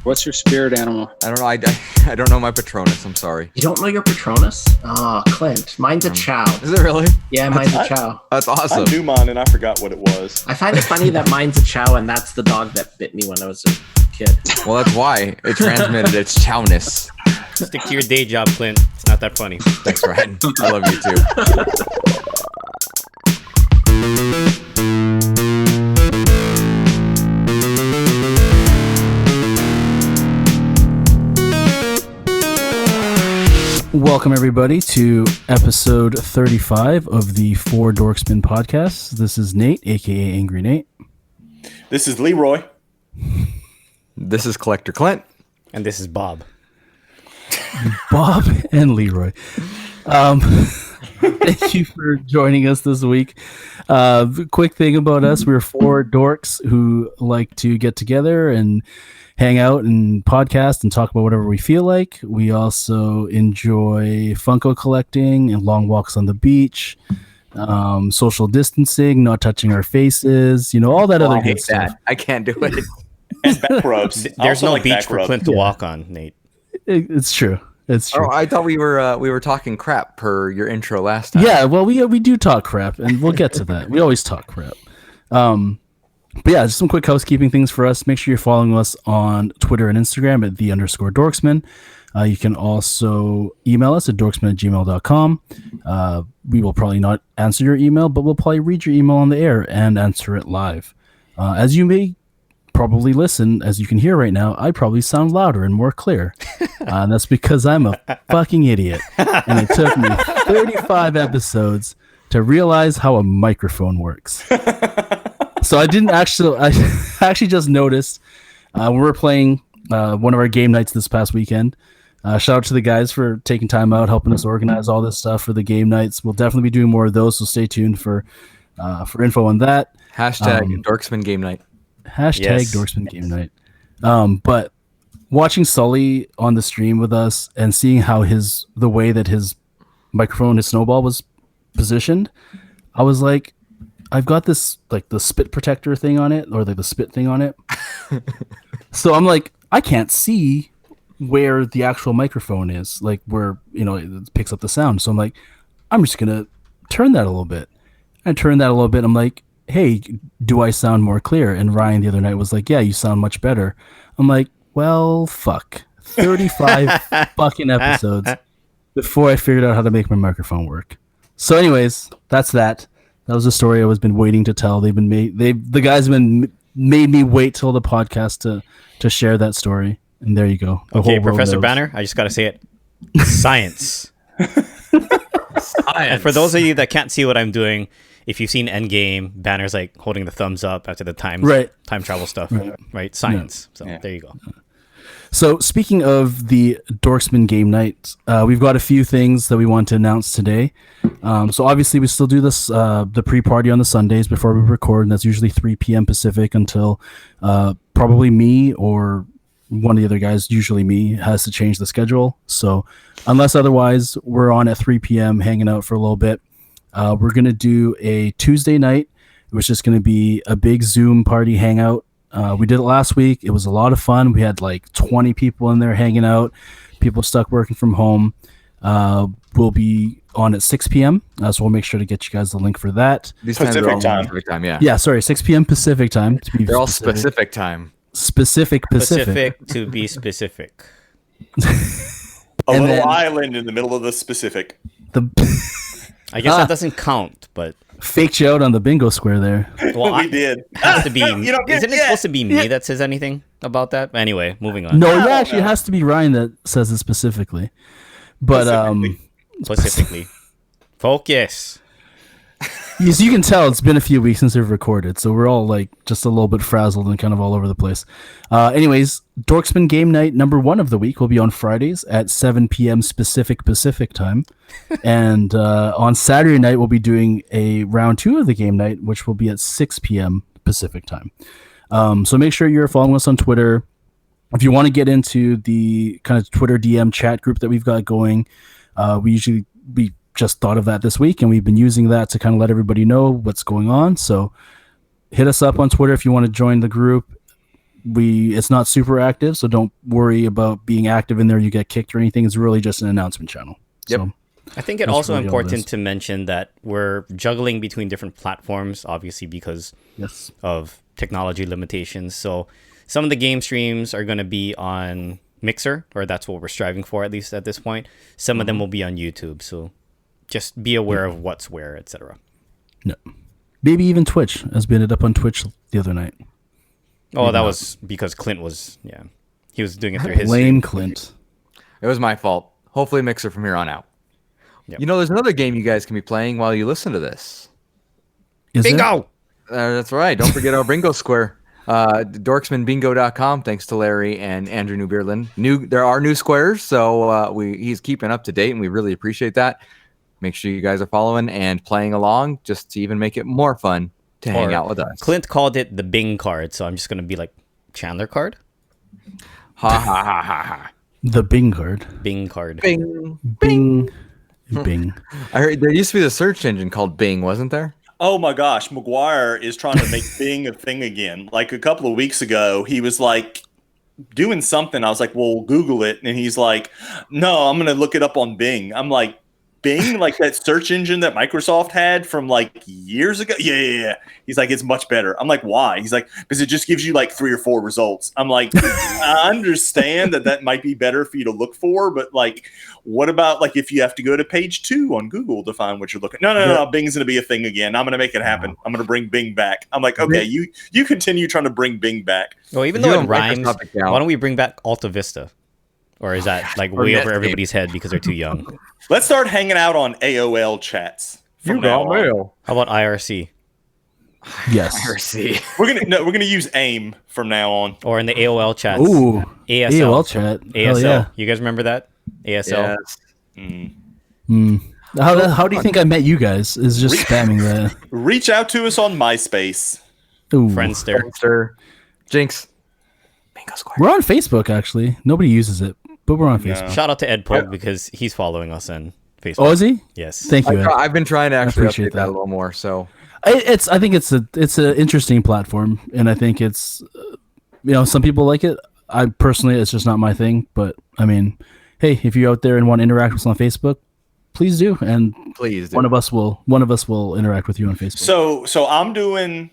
What's your spirit animal? I don't know. I don't know my Patronus. I'm sorry. You don't know your Patronus? Oh, Clint. Mine's a Chow. Is it really? Yeah, mine's a Chow. That's awesome. I knew mine and I forgot what it was. I find it funny that mine's a Chow and that's the dog that bit me when I was a kid. Well, that's why it transmitted its chowness. Stick to your day job, Clint. It's not that funny. Thanks, Ryan. I love you too. Welcome, everybody, to episode 35 of the Four Dorksmen podcast. This is Nate, a.k.a. Angry Nate. This is Leroy. This is Collector Clint. And this is Bob. Bob and Leroy. Thank you for joining us this week. Quick thing about us, we're four dorks who like to get together and hang out and podcast and talk about whatever we feel like. We also enjoy Funko collecting and long walks on the beach, social distancing, not touching our faces, all that other good stuff. I can't do it. And back rubs. There's no beach for Clint to walk on, Nate. It's true. It's true. Oh, I thought we were talking crap per your intro last time. Yeah, well, we do talk crap, and we'll get to that. We always talk crap. But yeah, just some quick housekeeping things for us. Make sure you're following us on Twitter and Instagram at _Dorksman. You can also email us at dorksman@gmail.com. We will probably not answer your email, but we'll probably read your email on the air and answer it live. As you may probably listen, as you can hear right now, I probably sound louder and more clear. And that's because I'm a fucking idiot. And it took me 35 episodes to realize how a microphone works. So I actually just noticed we were playing one of our game nights this past weekend. Shout out to the guys for taking time out, helping us organize all this stuff for the game nights. We'll definitely be doing more of those, so stay tuned for info on that. Hashtag Dorksman Game Night. Hashtag Dorksman Game Night. But watching Sully on the stream with us and seeing how the way that his microphone, his snowball was positioned, I was like, I've got this like the spit protector thing on it, or the spit thing on it. So I'm like, I can't see where the actual microphone is, like where it picks up the sound. So I'm like, I'm just gonna turn that a little bit. I turned that a little bit. I'm like, hey, do I sound more clear? And Ryan the other night was like, yeah, you sound much better. I'm like, well, fuck, 35 fucking episodes before I figured out how to make my microphone work. So anyways, that's that. That was a story I was been waiting to tell. The guys have been made me wait till the podcast to share that story. And there you go. Okay, Professor Banner, I just got to say it. Science. And for those of you that can't see what I'm doing, if you've seen Endgame, Banner's like holding the thumbs up after the time travel stuff, right? Science. Yeah. So there you go. So speaking of the Dorksman game night, we've got a few things that we want to announce today. So obviously we still do this the pre-party on the Sundays before we record, and that's usually 3 p.m. Pacific until probably me or one of the other guys, usually me, has to change the schedule. So unless otherwise, we're on at 3 p.m. hanging out for a little bit. We're going to do a Tuesday night, which is going to be a big Zoom party hangout. We did it last week. It was a lot of fun. We had like 20 people in there hanging out, people stuck working from home. We'll be on at 6 p.m. So we'll make sure to get you guys the link for that. Pacific time. Yeah. Yeah, sorry, 6 p.m. Pacific time. They're all specific time. Specific Pacific to be specific. A little island in the middle of the Pacific. I guess that doesn't count, but faked you out on the bingo square there. Well, we did. Has to be. Isn't it supposed to be me that says anything about that? Anyway, moving on. No, actually, it has to be Ryan that says it specifically. But specifically, focus. As you can tell, it's been a few weeks since we've recorded, so we're all like just a little bit frazzled and kind of all over the place. Anyways, Dorksman Game Night number 1 of the week will be on Fridays at 7 p.m. Pacific time. And on Saturday night, we'll be doing a round 2 of the game night, which will be at 6 p.m. Pacific time. So make sure you're following us on Twitter. If you want to get into the kind of Twitter DM chat group that we've got going, we just thought of that this week, and we've been using that to kind of let everybody know what's going on. So hit us up on Twitter if you want to join the group. It's not super active, so don't worry about being active in there. You get kicked or anything. It's really just an announcement channel. Yep. So I think it's also important to mention that we're juggling between different platforms, obviously because of technology limitations. So some of the game streams are going to be on Mixer, or that's what we're striving for, at least at this point. Some of them will be on YouTube. So just be aware of what's where, etc. No. Maybe even Twitch, as we ended up on Twitch the other night. Oh, that was because Clint was, he was doing it through his Blame stream. Clint. It was my fault. Hopefully Mixer from here on out. Yep. You know, there's another game you guys can be playing while you listen to this. Bingo! That's right. Don't forget our bingo square. Dorksmanbingo.com. Thanks to Larry and Andrew Newbeerland. There are new squares, so he's keeping up to date, and we really appreciate that. Make sure you guys are following and playing along, just to even make it more fun to hang out with us. Clint called it the Bing card, so I'm just gonna be like Chandler card. Ha ha ha ha ha. The Bing card. Bing card. Bing. Bing. Bing. I heard there used to be the search engine called Bing, wasn't there? Oh my gosh, McGuire is trying to make Bing a thing again. Like a couple of weeks ago, he was like doing something. I was like, well, Google it. And he's like, no, I'm going to look it up on Bing. I'm like, Bing, like that search engine that Microsoft had from like years ago. Yeah. He's like, it's much better. I'm like, why? He's like, because it just gives you like 3 or 4 results. I'm like, I understand that might be better for you to look for, but like, what about like if you have to go to page 2 on Google to find what you're looking? No. Bing's going to be a thing again. I'm going to make it happen. I'm going to bring Bing back. I'm like, okay, you continue trying to bring Bing back. Well, even though it rhymes, why don't we bring back Alta Vista? Or is that like way over everybody's head because they're too young? Let's start hanging out on AOL chats. From now on. How about IRC? Yes. IRC. We're gonna use AIM from now on. Or in the AOL chats. Ooh. ASL. AOL chat. ASL. Yeah. You guys remember that? ASL. Yes. How do you think I met you guys? Is just spamming that. Reach out to us on MySpace. Ooh. Friendster. Jinx. Bingo square. We're on Facebook, actually. Nobody uses it, but we're on Facebook. Shout out to Ed Pogue because he's following us on Facebook. Oh, is he? Yes. Thank you. Ed. I've been trying to actually appreciate update that a little more. So I think it's an interesting platform, and I think it's some people like it. I personally, it's just not my thing. But I mean, hey, if you're out there and want to interact with us on Facebook, please do, and please do. One of us will interact with you on Facebook. So I'm doing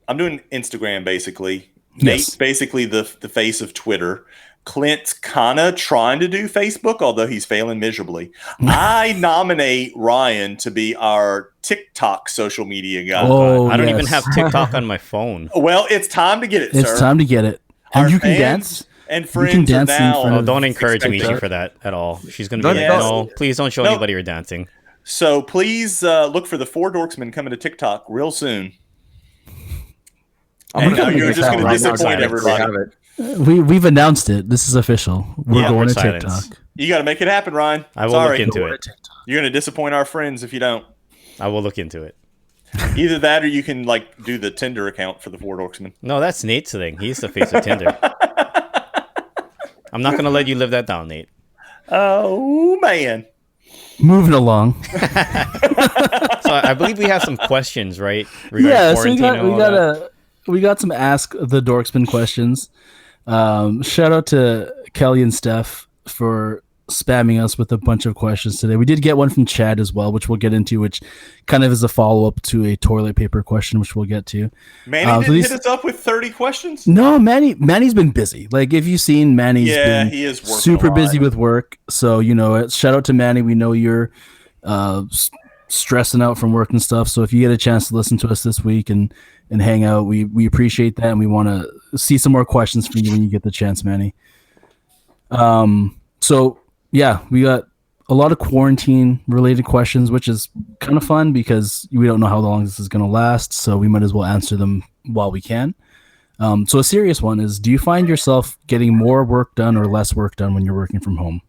Instagram basically. Yes. Nate's basically the face of Twitter. Clint's kind of trying to do Facebook, although he's failing miserably. I nominate Ryan to be our TikTok social media guy. Oh, I don't even have TikTok on my phone. Well, it's time to get it, It's sir. time to get it. And Our you can fans dance. and friends dance are in now. front Oh, don't encourage expect Michi that. for that at all. She's going to be like, Yes. no, please don't show anybody you're dancing. So please look for the 4 Dorksmen coming to TikTok real soon. And you're just going to disappoint everybody. We've announced it. This is official. We're going to silence. TikTok. You got to make it happen, Ryan. I will Sorry. look into it. You're going to disappoint our friends if you don't. I will look into it. Either that or you can like do the Tinder account for the 4 Dorksmen. No, that's Nate's thing. He's the face of Tinder. I'm not going to let you live that down, Nate. Oh, man. Moving along. So I believe we have some questions, right? Regarding So we got some Ask the Dorksman questions. Shout out to Kelly and Steph for spamming us with a bunch of questions today. We did get one from Chad as well, which we'll get into, which kind of is a follow-up to a toilet paper question, which we'll get to. Manny didn't hit us up with 30 questions? No, Manny's been busy. Like, if you've seen, Manny's been he is working super a lot. busy with work. So, shout out to Manny. We know you're stressing out from work and stuff. So if you get a chance to listen to us this week and hang out, we appreciate that. And we want to see some more questions from you when you get the chance, Manny. So yeah, we got a lot of quarantine related questions, which is kind of fun because we don't know how long this is going to last. So we might as well answer them while we can. So a serious one is, do you find yourself getting more work done or less work done when you're working from home?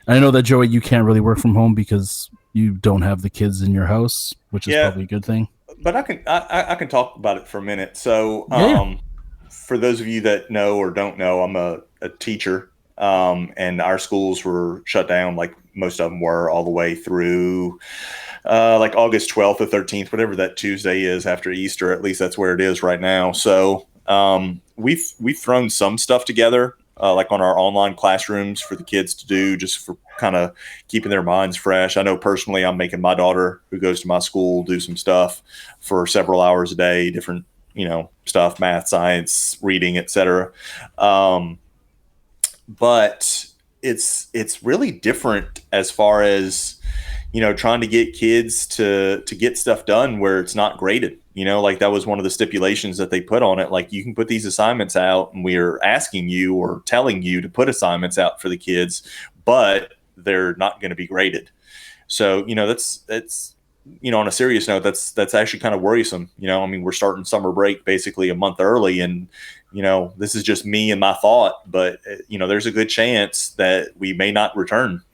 And I know that, Joey, you can't really work from home because you don't have the kids in your house, which is probably a good thing. But I can talk about it for a minute. So for those of you that know or don't know, I'm a teacher, and our schools were shut down, like most of them were, all the way through like August 12th or 13th, whatever that Tuesday is after Easter. At least that's where it is right now. So We've thrown some stuff together, like on our online classrooms for the kids to do, just for kind of keeping their minds fresh. I know personally, I'm making my daughter, who goes to my school, do some stuff for several hours a day, different stuff, math, science, reading, etc. But it's really different as far as trying to get kids to get stuff done where it's not graded. Like that was one of the stipulations that they put on it. Like, you can put these assignments out, and we're asking you or telling you to put assignments out for the kids, but they're not going to be graded. So that's on a serious note, that's actually kind of worrisome. We're starting summer break basically a month early, and this is just me and my thought, but there's a good chance that we may not return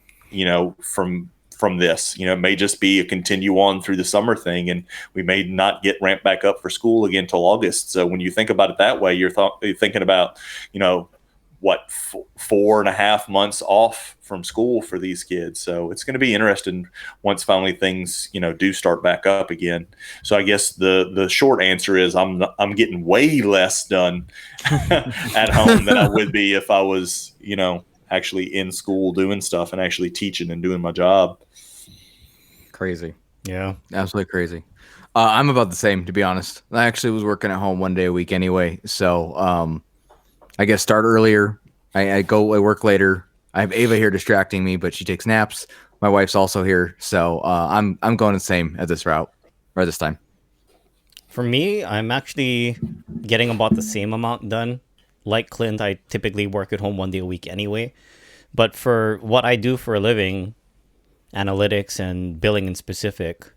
from this. It may just be a continue on through the summer thing, and we may not get ramped back up for school again till August. So when you think about it that way, you're thinking about 4.5 months off from school for these kids. So it's going to be interesting once finally things do start back up again. So I guess the short answer is I'm getting way less done at home than I would be if I was actually in school doing stuff and actually teaching and doing my job. Crazy. Yeah, absolutely crazy. I'm about the same, to be honest. I actually was working at home one day a week anyway, so I guess start earlier. I work later. I have Ava here distracting me, but she takes naps. My wife's also here, so I'm going the same at this route or this time. For me, I'm actually getting about the same amount done. Like Clint, I typically work at home one day a week anyway. But for what I do for a living, analytics and billing in specific,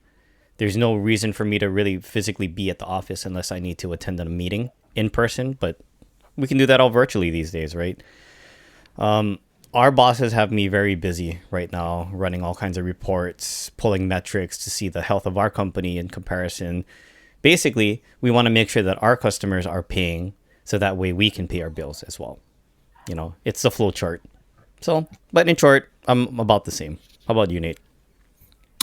there's no reason for me to really physically be at the office unless I need to attend a meeting in person. But we can do that all virtually these days, right? Our bosses have me very busy right now, running all kinds of reports, pulling metrics to see the health of our company in comparison. Basically, we want to make sure that our customers are paying, so that way we can pay our bills as well. It's the flow chart. So, but in short, I'm about the same. How about you, Nate?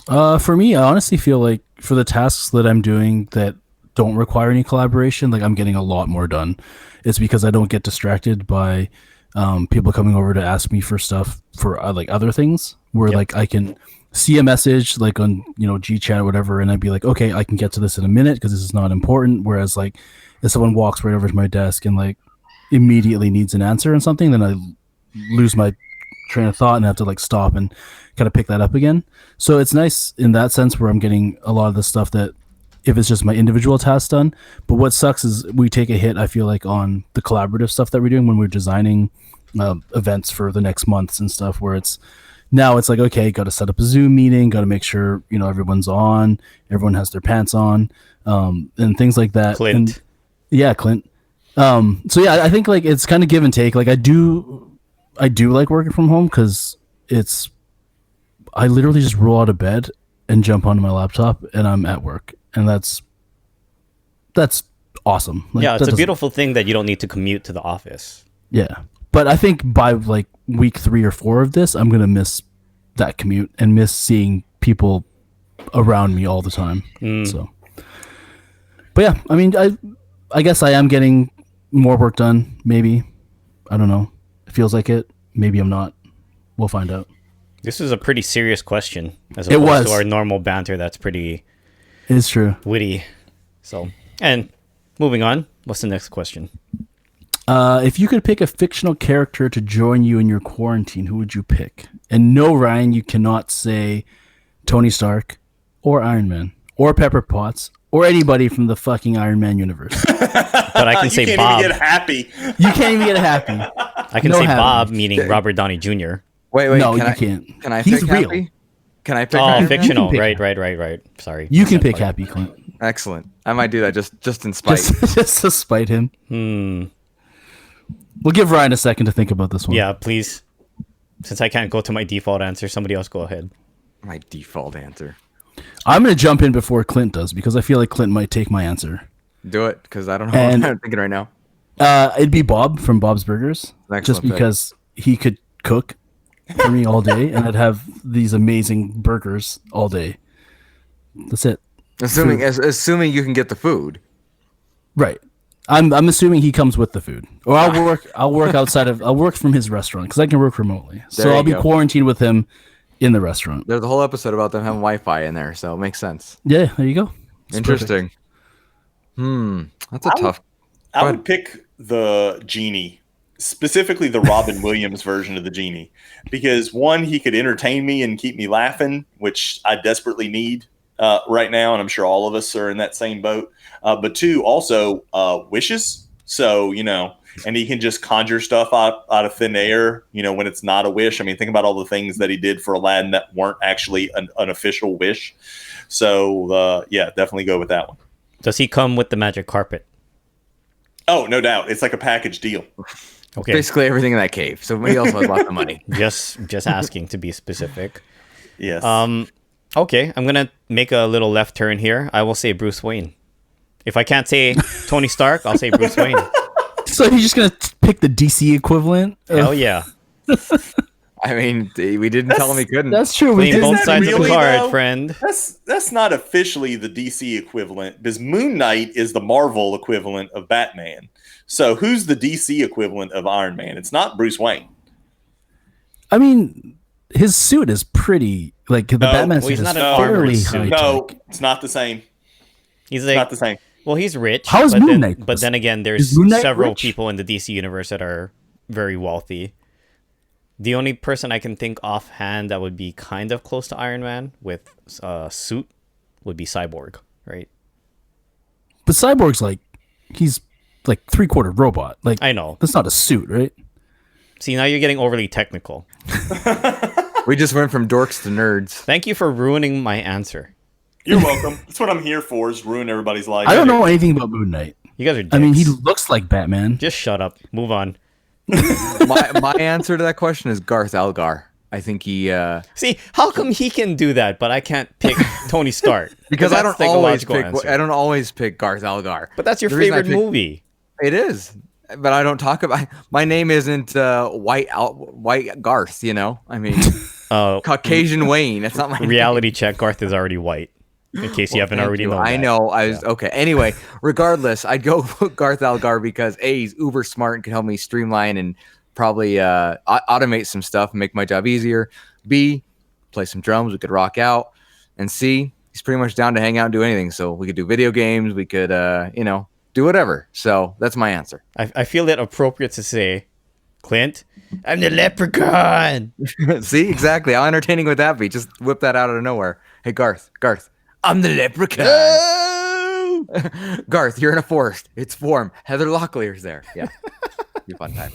For me, I honestly feel like for the tasks that I'm doing that don't require any collaboration, like I'm getting a lot more done. It's because I don't get distracted by people coming over to ask me for stuff for like other things where like I can see a message like on GChat or whatever, and I'd be like, okay, I can get to this in a minute because this is not important. Whereas like if someone walks right over to my desk and like immediately needs an answer on something, then I lose my train of thought and have to like stop and kind of pick that up again. So it's nice in that sense where I'm getting a lot of the stuff that if it's just my individual tasks done. But what sucks is we take a hit, I feel like, on the collaborative stuff that we're doing when we're designing events for the next months and stuff, where it's like, okay, got to set up a Zoom meeting, got to make sure everyone's on, everyone has their pants on, and things like that. Clint. Clint. So yeah, I think like it's kind of give and take. Like I do like working from home because I literally just roll out of bed and jump onto my laptop and I'm at work, and that's awesome. Like, yeah, it's a beautiful thing that you don't need to commute to the office. Yeah, but I think by like week 3 or 4 of this, I'm gonna miss that commute and miss seeing people around me all the time. So, but yeah, I mean, I guess I am getting more work done. Maybe, I don't know. It feels like it. Maybe I'm not. We'll find out. This is a pretty serious question as opposed to our normal banter. That's pretty. It's true. Witty. So, and moving on. What's the next question? If you could pick a fictional character to join you in your quarantine, who would you pick? And no, Ryan, you cannot say Tony Stark or Iron Man or Pepper Potts or anybody from the fucking Iron Man universe. But I can say can't Bob. Even get happy. You can't even get happy. I can say Bob, meaning Robert Downey Jr. Wait. No, you can't. Can I He's pick real. Happy? Can I pick? Oh, Happy? fictional. Pick Right. Sorry. You can pick Happy, Clint. Excellent. I might do that just in spite. Just to spite him. We'll give Ryan a second to think about this one. Yeah, please. Since I can't go to my default answer, somebody else go ahead. My default answer. I'm going to jump in before Clint does because I feel like Clint might take my answer. Do it, because I don't know what I'm thinking right now. It'd be Bob from Bob's Burgers. Excellent just pick. because he could cook for me all day and I'd have these amazing burgers all day. That's it. Assuming you can get the food. Right. I'm assuming he comes with the food, or I'll work from his restaurant because I can work remotely. So I'll be quarantined with him in the restaurant. There's a whole episode about them having Wi-Fi in there, so it makes sense. Yeah, there you go. It's interesting. Perfect. That's a tough. I would pick the genie, specifically the Robin Williams version of the genie, because one, he could entertain me and keep me laughing, which I desperately need right now, and I'm sure all of us are in that same boat. But two, also wishes. So, and he can just conjure stuff out of thin air, when it's not a wish. I mean, think about all the things that he did for Aladdin that weren't actually an official wish. So, yeah, definitely go with that one. Does he come with the magic carpet? Oh, no doubt. It's like a package deal. Okay. Basically everything in that cave. So he also has lots of money. Just asking to be specific. Yes. Okay, I'm going to make a little left turn here. I will say Bruce Wayne. If I can't say Tony Stark, I'll say Bruce Wayne. So he's just going to pick the DC equivalent? Hell yeah. I mean, we didn't tell him he couldn't. That's true. Playing both sides of the card, friend. That's not officially the DC equivalent, because Moon Knight is the Marvel equivalent of Batman. So who's the DC equivalent of Iron Man? It's not Bruce Wayne. I mean, his suit is pretty, like the Batman suit is fairly high. No, it's not the same. He's not the same. Well, he's rich. How is Moon Knight? But then again, there's several people in the DC universe that are very wealthy. The only person I can think offhand that would be kind of close to Iron Man with a suit would be Cyborg, right? But Cyborg's he's like 3/4 robot. Like, I know. That's not a suit, right? See, now you're getting overly technical. We just went from dorks to nerds. Thank you for ruining my answer. You're welcome. That's what I'm here for, is ruin everybody's life. I don't know anything about Moon Knight. You guys are dicks. I mean, he looks like Batman. Just shut up. Move on. my answer to that question is Garth Algar. I think he See, how come he can do that but I can't pick Tony Stark? Because I don't always pick Garth Algar. But that's your favorite movie. It is. But I don't talk about my name isn't white Garth, I mean Caucasian Wayne. That's not my reality name. check. Garth is already white. In case you haven't already known. I know. Okay. Anyway, regardless, I'd go with Garth Algar because A, he's uber smart and can help me streamline and probably automate some stuff and make my job easier. B, play some drums, we could rock out. And C, he's pretty much down to hang out and do anything. So we could do video games, we could do whatever. So that's my answer. I feel it appropriate to say, Clint, I'm the leprechaun. See, exactly. How entertaining would that be? Just whip that out of nowhere. Hey, Garth, I'm the leprechaun. No! Garth, you're in a forest. It's warm. Heather Locklear's there. Yeah. Be a fun time.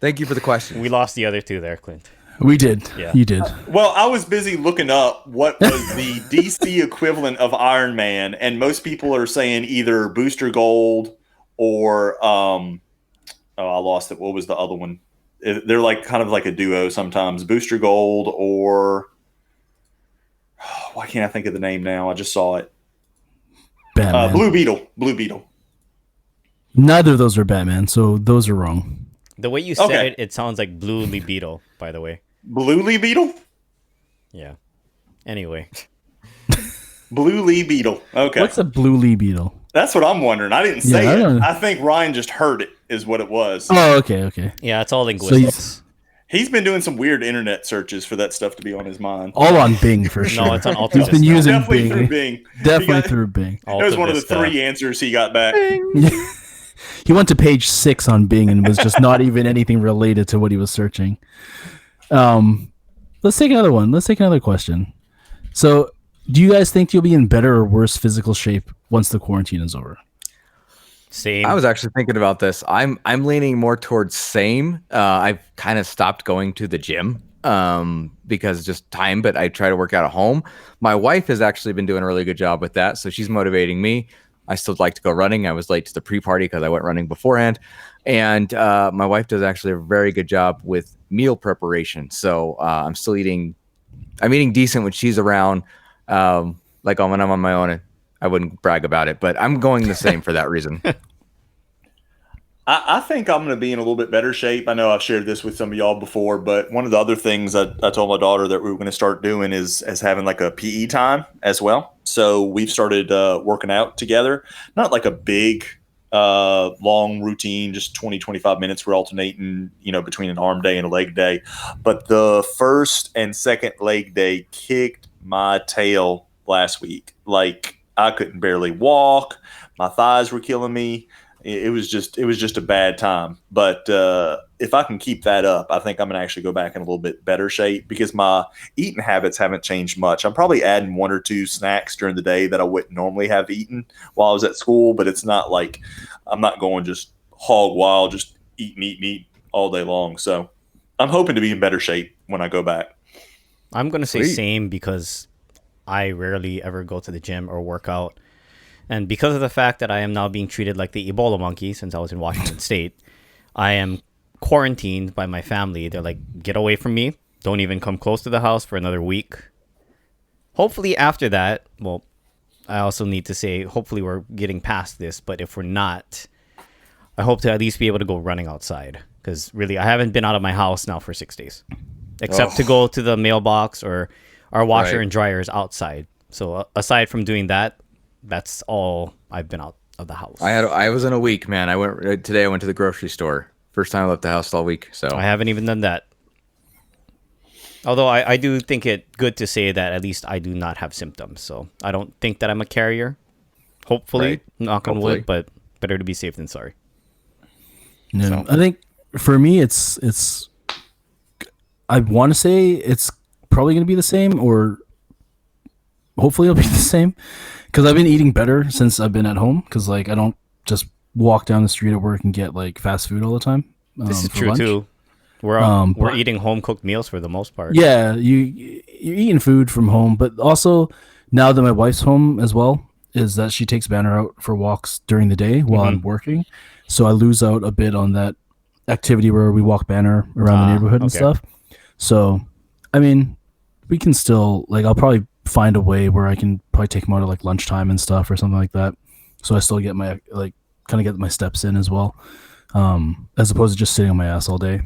Thank you for the question. We lost the other two there, Clint. We did. Yeah. You did. Well, I was busy looking up what was the DC equivalent of Iron Man, and most people are saying either Booster Gold or I lost it. What was the other one? They're kind of like a duo sometimes. Booster Gold or why can't I think of the name now? I just saw it. Batman. Blue Beetle. Neither of those are Batman, so those are wrong. The way you said it, it sounds like Blue Beetle, by the way. Blue Beetle? Yeah. Anyway. Blue Beetle. Okay. What's a Blue Beetle? That's what I'm wondering. I didn't say it. I think Ryan just heard it, is what it was. Oh, okay. Yeah, it's all linguistics. He's been doing some weird internet searches for that stuff to be on his mind. All on Bing, for sure. No, it's on Alta He's been using Definitely Bing. Through Bing. Definitely through Bing. That was one of the 3 answers he got back. He went to page 6 on Bing and was just not even anything related to what he was searching. Let's take another one. Let's take another question. So, do you guys think you'll be in better or worse physical shape once the quarantine is over? Same. I was actually thinking about this. I'm leaning more towards same. I've kind of stopped going to the gym because just time, but I try to work out at home. My wife has actually been doing a really good job with that, so she's motivating me. I still like to go running. I was late to the pre-party because I went running beforehand. And my wife does actually a very good job with meal preparation. So I'm eating decent when she's around. When I'm on my own, I wouldn't brag about it, but I'm going the same for that reason. I think I'm going to be in a little bit better shape. I know I've shared this with some of y'all before, but one of the other things I told my daughter that we were going to start doing is having like a PE time as well. So we've started working out together, not like a big long routine, just 20, 25 minutes. We're alternating, between an arm day and a leg day. But the first and second leg day kicked my tail last week. Like, I couldn't barely walk. My thighs were killing me. It was just a bad time. But if I can keep that up, I think I'm going to actually go back in a little bit better shape because my eating habits haven't changed much. I'm probably adding 1 or 2 snacks during the day that I wouldn't normally have eaten while I was at school, but it's not like I'm not going just hog wild, just eat all day long. So I'm hoping to be in better shape when I go back. I'm going to say same because I rarely ever go to the gym or work out. And because of the fact that I am now being treated like the Ebola monkey since I was in Washington State, I am quarantined by my family. They're like, get away from me. Don't even come close to the house for another week. Hopefully after that, well, I also need to say, hopefully we're getting past this. But if we're not, I hope to at least be able to go running outside. Because really, I haven't been out of my house now for 6 days. Except to go to the mailbox or our washer and dryer is outside. So aside from doing that, that's all I've been out of the house. I was in a week, man. I went to the grocery store. First time I left the house all week. So I haven't even done that. Although I do think it good to say that at least I do not have symptoms. So I don't think that I'm a carrier. Hopefully, knock on wood, but better to be safe than sorry. Yeah, so. I think for me, it's. I want to say it's probably going to be the same, or hopefully it'll be the same. Because I've been eating better since I've been at home. Because I don't just walk down the street at work and get fast food all the time. This is true lunch. Too. We're eating home cooked meals for the most part. Yeah, you're eating food from home, but also now that my wife's home as well, is that she takes Banner out for walks during the day while I'm working. So I lose out a bit on that activity where we walk Banner around the neighborhood and stuff. So, I mean, we can still I'll probably find a way where I can probably take them out at lunchtime and stuff or something like that. So I still get my kind of get my steps in as well, as opposed to just sitting on my ass all day,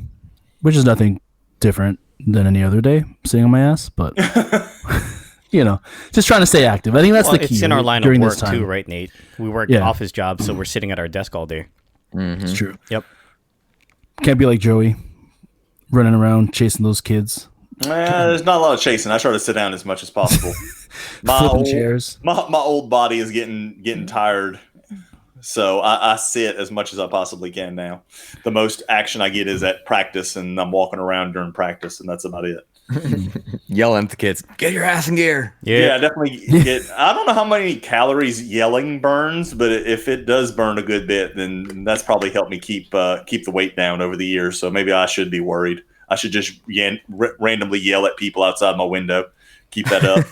which is nothing different than any other day sitting on my ass. But just trying to stay active. I think that's the key. It's in our line of work too, right, Nate? We work office jobs, so we're sitting at our desk all day. Mm-hmm. It's true. Yep. Can't be like Joey, running around chasing those kids. There's not a lot of chasing. I try to sit down as much as possible. Flipping chairs. My old body is getting tired, so I sit as much as I possibly can now. The most action I get is at practice, and I'm walking around during practice, and that's about it. Yelling at the kids, get your ass in gear. Yeah, definitely. I don't know how many calories yelling burns, but if it does burn a good bit, then that's probably helped me keep the weight down over the years. So maybe I should be worried. I should just randomly yell at people outside my window. Keep that up.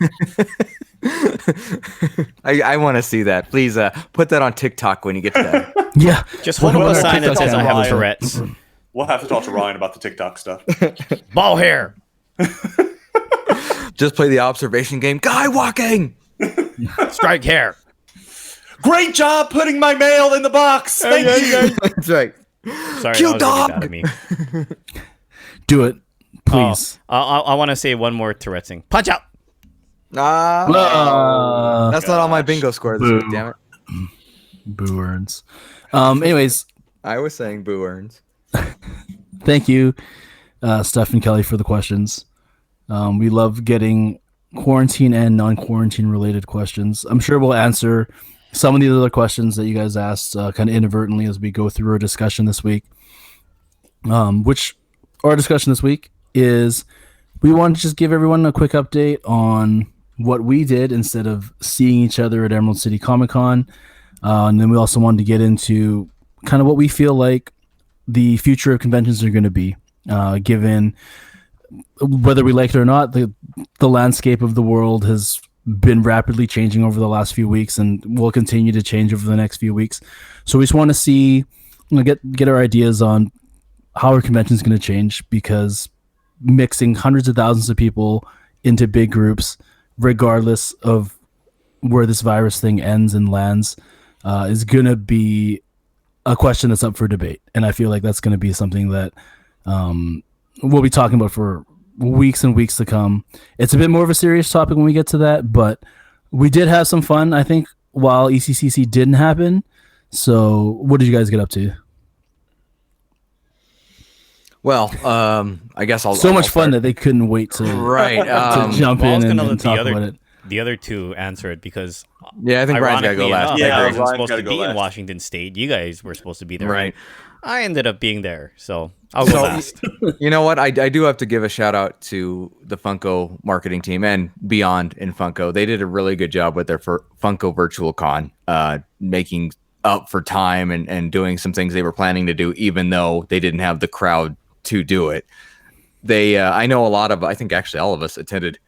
I want to see that. Please put that on TikTok when you get to that. Yeah. Just hold up a sign that says I have Tourette's. We'll have to talk to Ryan about the TikTok stuff. Ball hair. Just play the observation game. Guy walking. Strike hair. Great job putting my mail in the box. Thank you. That's right. Sorry, Cute dog. Out of me. Do it, please. I want to say one more Tourette's thing. Punch out. That's not on my bingo score this week, damn it. Boo earns. Anyways, I was saying boo earns. Thank you, Steph and Kelly, for the questions. We love getting quarantine and non-quarantine related questions. I'm sure we'll answer some of the other questions that you guys asked kind of inadvertently as we go through our discussion this week. Our discussion this week is we want to just give everyone a quick update on what we did instead of seeing each other at Emerald City Comic Con. And then we also wanted to get into kind of what we feel like the future of conventions are going to be, given whether we like it or not, the landscape of the world has been rapidly changing over the last few weeks and will continue to change over the next few weeks. So we just want to see, get our ideas on how our convention is going to change, because mixing hundreds of thousands of people into big groups, regardless of where this virus thing ends and lands, is going to be a question that's up for debate. And I feel like that's going to be something that we'll be talking about for weeks and weeks to come. It's a bit more of a serious topic when we get to that, but we did have some fun, I think, while ECCC didn't happen. So, what did you guys get up to? Well, I guess I'll. So I'll much fun start. that they couldn't wait to Right. to jump Well, I was in gonna and let talk about it. the other two answer it because Yeah, I think Brian's got to go ironically last. enough, Yeah, I I wasn't agree. Ryan's supposed gotta to go be in last. Washington State. You guys were supposed to be there. Right. I ended up being there, so I'll go So, last. you know what? I do have to give a shout out to the Funko marketing team and beyond in Funko. They did a really good job with their Funko Virtual Con, making up for time and doing some things they were planning to do, even though they didn't have the crowd to do it. They, I know I think actually all of us attended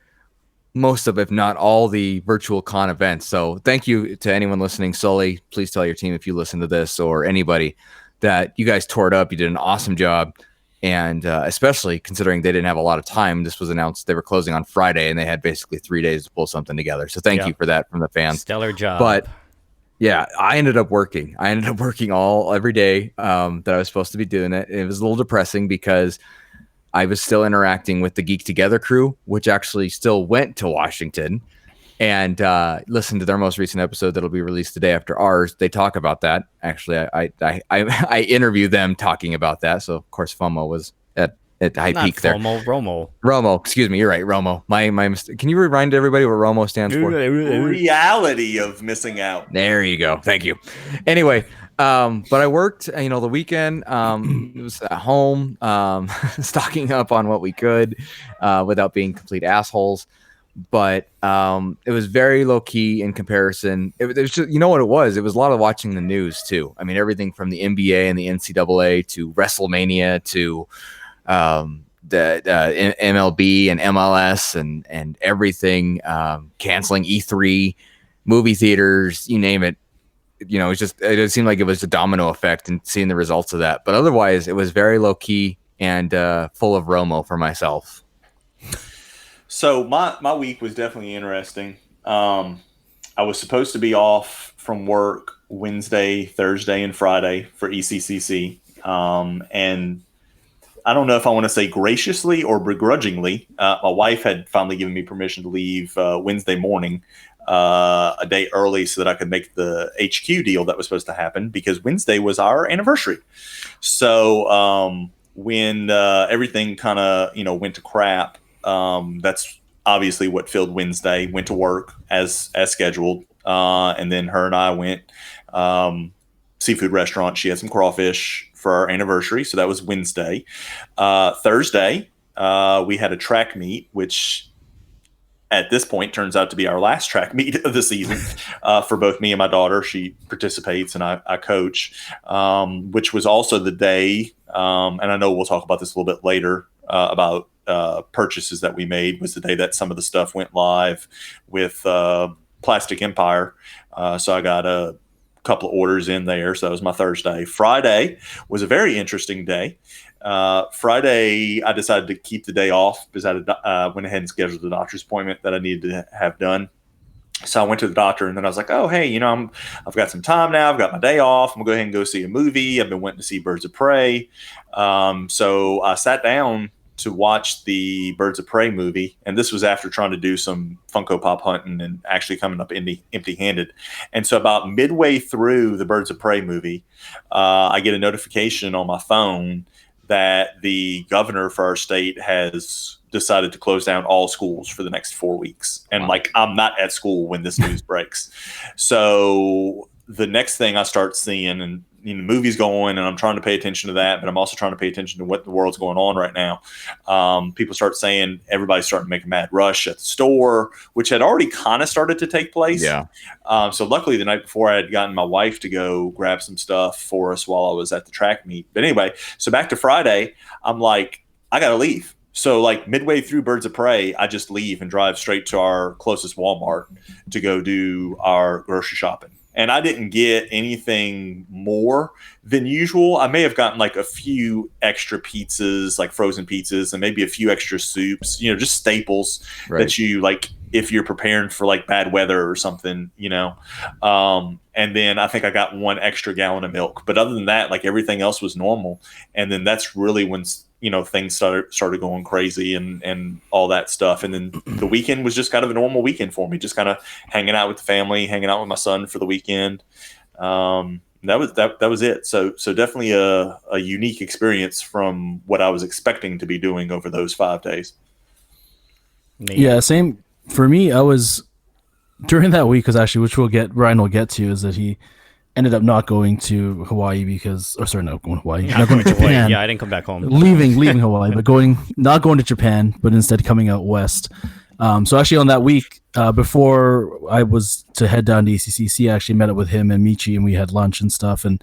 most of, if not all, the virtual con events. So thank you to anyone listening. Sully, please tell your team if you listen to this or anybody that you guys tore it up. You did an awesome job. And especially considering they didn't have a lot of time. This was announced they were closing on Friday and they had basically 3 days to pull something together. So thank you for that from the fans. Stellar job. But yeah, I ended up working. Every day that I was supposed to be doing it. It was a little depressing because I was still interacting with the Geek Together crew, which actually still went to Washington and listened to their most recent episode that'll be released the day after ours. They talk about that. Actually, I interviewed them talking about that. So of course FOMO was at high Not peak there. FOMO, Romo. Romo, excuse me, you're right, Romo. My mistake. Can you remind everybody what Romo stands for? Reality of missing out. There you go. Thank you. Anyway, but I worked, the weekend. It was at home, stocking up on what we could, without being complete assholes. But it was very low key in comparison. It was just, you know what it was? It was a lot of watching the news too. I mean, everything from the NBA and the NCAA to WrestleMania to the MLB and MLS and everything, canceling E3, movie theaters, you name it. It seemed like it was a domino effect and seeing the results of that. But otherwise, it was very low key and full of Romo for myself. So my week was definitely interesting. I was supposed to be off from work Wednesday, Thursday, and Friday for ECCC. And I don't know if I want to say graciously or begrudgingly. My wife had finally given me permission to leave Wednesday morning a day early so that I could make the HQ deal that was supposed to happen because Wednesday was our anniversary. So when everything kind of went to crap, that's obviously what filled Wednesday. Went to work as scheduled, and then her and I went seafood restaurant. She had some crawfish for our anniversary, so that was Wednesday. Thursday, we had a track meet, which at this point turns out to be our last track meet of the season for both me and my daughter. She participates and I coach, which was also the day, and I know we'll talk about this a little bit later about purchases that we made, was the day that some of the stuff went live with Plastic Empire. So I got a couple of orders in there. So that was my Thursday. Friday was a very interesting day. Friday, I decided to keep the day off because I went ahead and scheduled the doctor's appointment that I needed to have done. So I went to the doctor and then I was like, oh, hey, I've got some time now. I've got my day off. I'm gonna go ahead and go see a movie. I've been wanting to see Birds of Prey. So I sat down to watch the Birds of Prey movie. And this was after trying to do some Funko Pop hunting and actually coming up empty-handed. And so about midway through the Birds of Prey movie, I get a notification on my phone that the governor for our state has decided to close down all schools for the next 4 weeks. And I'm not at school when this news breaks. So the next thing I start seeing, and the movie's going, and I'm trying to pay attention to that, but I'm also trying to pay attention to what the world's going on right now. People start saying everybody's starting to make a mad rush at the store, which had already kind of started to take place. Yeah. So luckily the night before I had gotten my wife to go grab some stuff for us while I was at the track meet. But anyway, so back to Friday, I'm like, I got to leave. So like midway through Birds of Prey, I just leave and drive straight to our closest Walmart to go do our grocery shopping. And I didn't get anything more than usual. I may have gotten like a few extra pizzas, like frozen pizzas, and maybe a few extra soups, just staples that you like if you're preparing for like bad weather or something, And then I think I got 1 extra gallon of milk. But other than that, like everything else was normal. And then that's really when things started going crazy and all that stuff. And then the weekend was just kind of a normal weekend for me, just kind of hanging out with the family, hanging out with my son for the weekend. That was it. So definitely a unique experience from what I was expecting to be doing over those 5 days. Yeah, same for me. I was during that week, because actually, which Ryan will get to, is that he ended up not going to Hawaii not going to Hawaii, not going to Japan. Yeah, I didn't come back home. Leaving Hawaii, but not going to Japan, but instead coming out west. So actually on that week, before I was to head down to ECCC, I actually met up with him and Michi, and we had lunch and stuff, and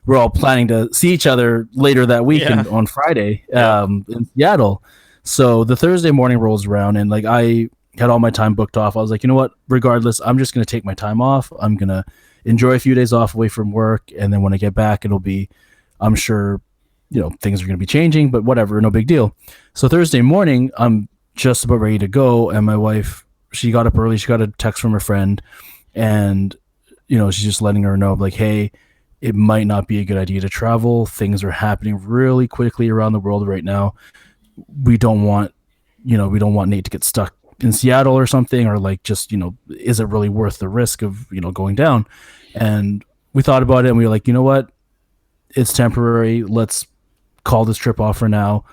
we're all planning to see each other later that week on Friday in Seattle. So the Thursday morning rolls around, and like I had all my time booked off. I was like, you know what? Regardless, I'm just going to take my time off. I'm going to enjoy a few days off away from work, and then when I get back, it'll be, I'm sure, things are going to be changing, but whatever, no big deal. So Thursday morning, I'm just about ready to go, and my wife, she got up early. She got a text from her friend, and she's just letting her know, like, hey, it might not be a good idea to travel. Things are happening really quickly around the world right now. We don't want Nate to get stuck in Seattle or something, or like just, is it really worth the risk of, going down? And we thought about it, and we were like, you know what? It's temporary. Let's call this trip off for now.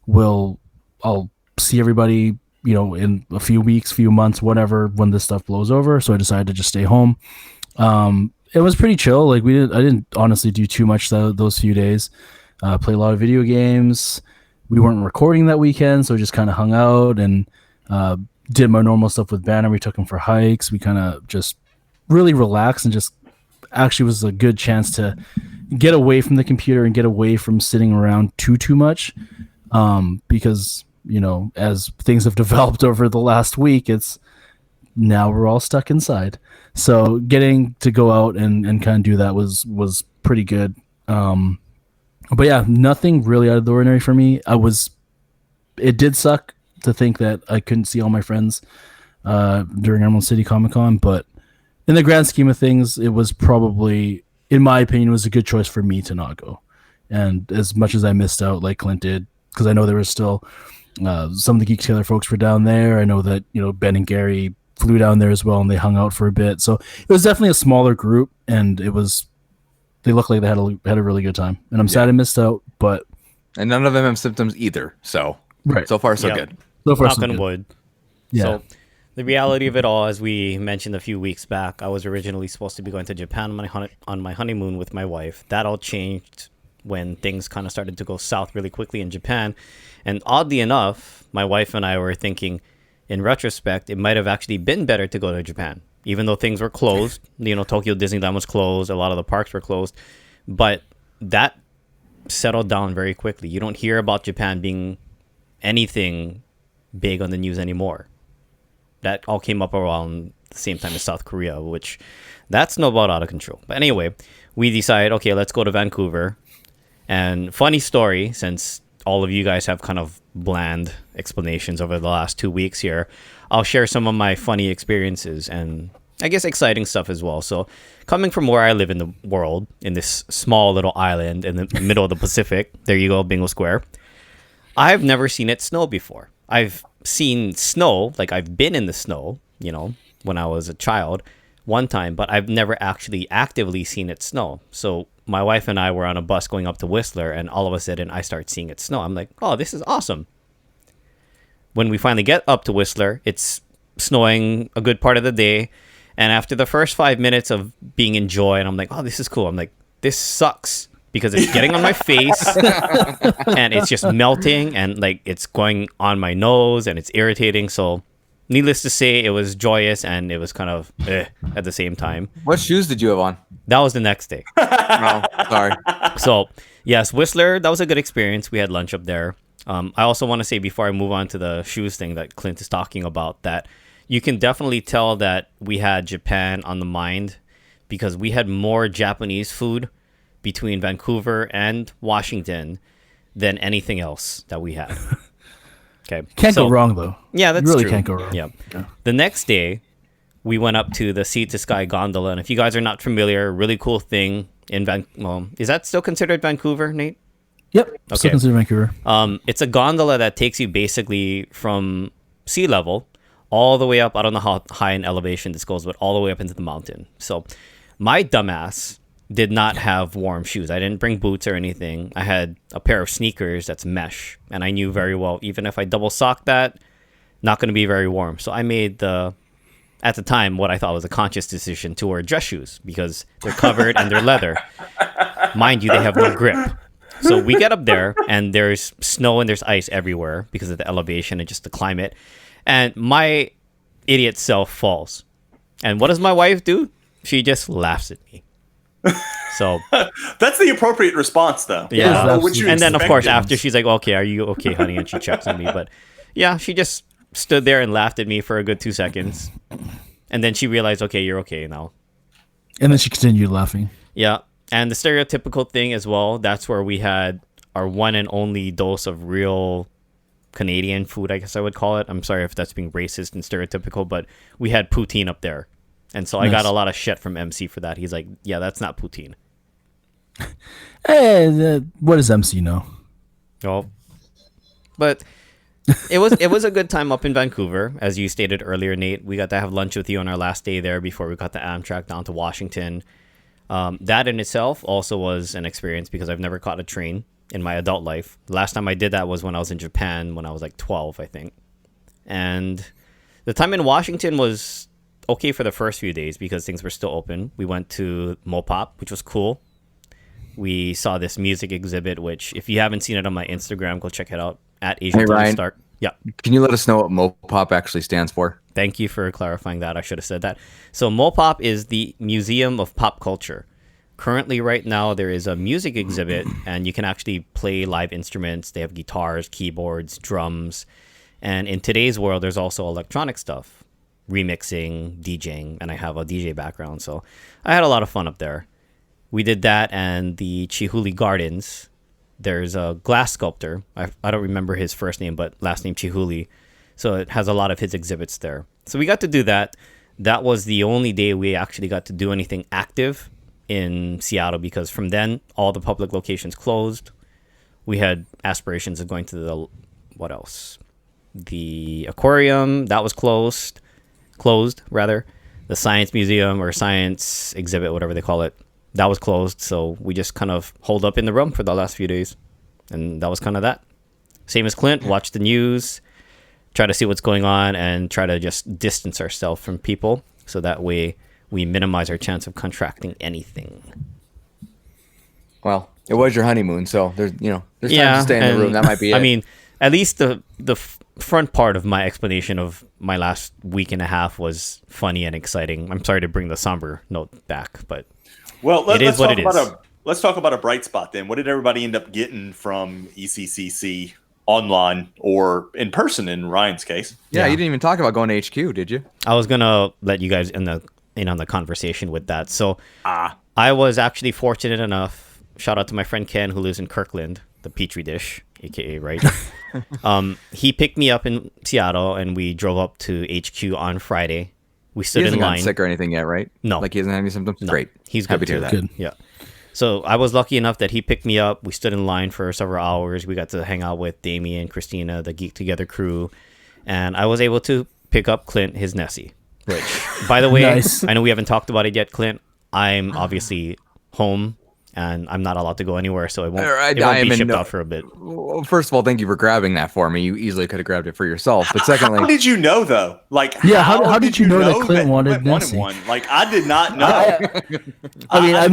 I'll see everybody, in a few weeks, few months, whatever, when this stuff blows over. So I decided to just stay home. It was pretty chill. Like I didn't honestly do too much those few days. Play a lot of video games. We weren't recording that weekend, so we just kind of hung out and did my normal stuff with Banner. We took him for hikes. We kind of just really relaxed, and just actually was a good chance to get away from the computer and get away from sitting around too much. Because, as things have developed over the last week, it's now we're all stuck inside. So getting to go out and kind of do that was pretty good. But yeah, nothing really out of the ordinary for me. It did suck to think that I couldn't see all my friends during Emerald City Comic Con, but in the grand scheme of things, it was probably, in my opinion, it was a good choice for me to not go. And as much as I missed out, like Clint did, because I know there was still some of the Geek Taylor folks were down there. I know that Ben and Gary flew down there as well, and they hung out for a bit. So it was definitely a smaller group, and they looked like they had a really good time. And I'm sad I missed out, and none of them have symptoms either. So so far so good. So far Knock so on good. wood. Yeah. So the reality of it all, as we mentioned a few weeks back, I was originally supposed to be going to Japan on my honeymoon with my wife. That all changed when things kind of started to go south really quickly in Japan. And oddly enough, my wife and I were thinking, in retrospect, it might have actually been better to go to Japan, even though things were closed. Tokyo Disneyland was closed. A lot of the parks were closed. But that settled down very quickly. You don't hear about Japan being anything big on the news anymore. That all came up around the same time as South Korea, which that snowballed out of control. But anyway, we decided, okay, let's go to Vancouver. And funny story, since all of you guys have kind of bland explanations over the last 2 weeks here, I'll share some of my funny experiences and I guess exciting stuff as well. So coming from where I live in the world, in this small little island in the middle of the Pacific, there you go, Bingo Square, I've never seen it snow before. I've seen snow, like I've been in the snow, when I was a child one time, but I've never actually actively seen it snow. So my wife and I were on a bus going up to Whistler, and all of a sudden I start seeing it snow. I'm like, oh, this is awesome. When we finally get up to Whistler, it's snowing a good part of the day. And after the first 5 minutes of being in joy, and I'm like, oh, this is cool. I'm like, this sucks because it's getting on my face and it's just melting and like it's going on my nose and it's irritating. So needless to say, it was joyous and it was kind of at the same time. What shoes did you have on? That was the next day. Oh, sorry. So yes, Whistler, that was a good experience. We had lunch up there. I also want to say before I move on to the shoes thing that Clint is talking about, that you can definitely tell that we had Japan on the mind because we had more Japanese food between Vancouver and Washington than anything else that we had. Okay. Can't go wrong though. Yeah, that's you really true. can't go wrong. Yeah. The next day, we went up to the Sea to Sky gondola, and if you guys are not familiar, really cool thing in is that still considered Vancouver, Nate? Yep. Okay. Still considered Vancouver. It's a gondola that takes you basically from sea level all the way up. I don't know how high in elevation this goes, but all the way up into the mountain. So my dumbass did not have warm shoes. I didn't bring boots or anything. I had a pair of sneakers that's mesh, and I knew very well, even if I double socked that, not going to be very warm. So I made at the time, what I thought was a conscious decision to wear dress shoes because they're covered and they're leather. Mind you, they have no grip. So we get up there and there's snow and there's ice everywhere because of the elevation and just the climate. And my idiot self falls. And what does my wife do? She just laughs at me. So that's the appropriate response, though. Yeah. And then, of course, after she's like, okay, are you okay, honey? And she checks on me. But yeah, she just stood there and laughed at me for a good 2 seconds. And then she realized, okay, you're okay now. And then she continued laughing. Yeah. And the stereotypical thing as well, that's where we had our one and only dose of real Canadian food, I guess I would call it. I'm sorry if that's being racist and stereotypical, but we had poutine up there. And so I got a lot of shit from MC for that. He's like, yeah, that's not poutine. Hey, what does MC know? Well, but it was a good time up in Vancouver. As you stated earlier, Nate, we got to have lunch with you on our last day there before we got the Amtrak down to Washington. That in itself also was an experience because I've never caught a train in my adult life. The last time I did that was when I was in Japan when I was like 12, I think. And the time in Washington was okay for the first few days because things were still open. We went to Mopop, which was cool. We saw this music exhibit, which if you haven't seen it on my Instagram, go check it out at Asian Start. Yeah. Can you let us know what Mopop actually stands for? Thank you for clarifying that. I should have said that. So Mopop is the Museum of Pop Culture. Currently, right now, there is a music exhibit, and you can actually play live instruments. They have guitars, keyboards, drums. And in today's world, there's also electronic stuff, remixing, DJing, and I have a DJ background. So I had a lot of fun up there. We did that and the Chihuly Gardens. There's a glass sculptor. I don't remember his first name, but last name Chihuly. So it has a lot of his exhibits there. So we got to do that. That was the only day we actually got to do anything active in Seattle because from then, all the public locations closed. We had aspirations of going to the, what else? The aquarium, that was closed rather. The science museum or science exhibit, whatever they call it, that was closed. So we just kind of holed up in the room for the last few days. And that was kind of that. Same as Clint, watch the news, try to see what's going on, and try to just distance ourselves from people. So that way we minimize our chance of contracting anything. Well, it was your honeymoon, so there's time to stay in the room. That might be it. I mean, at least the front part of my explanation of my last week and a half was funny and exciting. I'm sorry to bring the somber note back, but let's talk about a bright spot then. What did everybody end up getting from ECCC online or in person in Ryan's case? Yeah, you didn't even talk about going to HQ, did you? I was going to let you guys in on the conversation with that. So I was actually fortunate enough, shout out to my friend Ken who lives in Kirkland, the Petri dish, aka right? He picked me up in Seattle and we drove up to HQ on Friday. We stood in line. He hasn't gotten sick or anything yet, right? No. Like he hasn't had any symptoms? No. Great. He's happy good to hear that. Good. Yeah. So I was lucky enough that he picked me up. We stood in line for several hours. We got to hang out with Damien, Christina, the Geek Together crew. And I was able to pick up Clint, his Nessie. Which, by the way, Nice. I know we haven't talked about it yet, Clint. I'm obviously home and I'm not allowed to go anywhere, so it won't be shipped out for a bit. Well, first of all, thank you for grabbing that for me. You easily could have grabbed it for yourself. But secondly, how did you know though? Like, how did you know that Clint wanted Nessie? Like, I did not know. I mean, he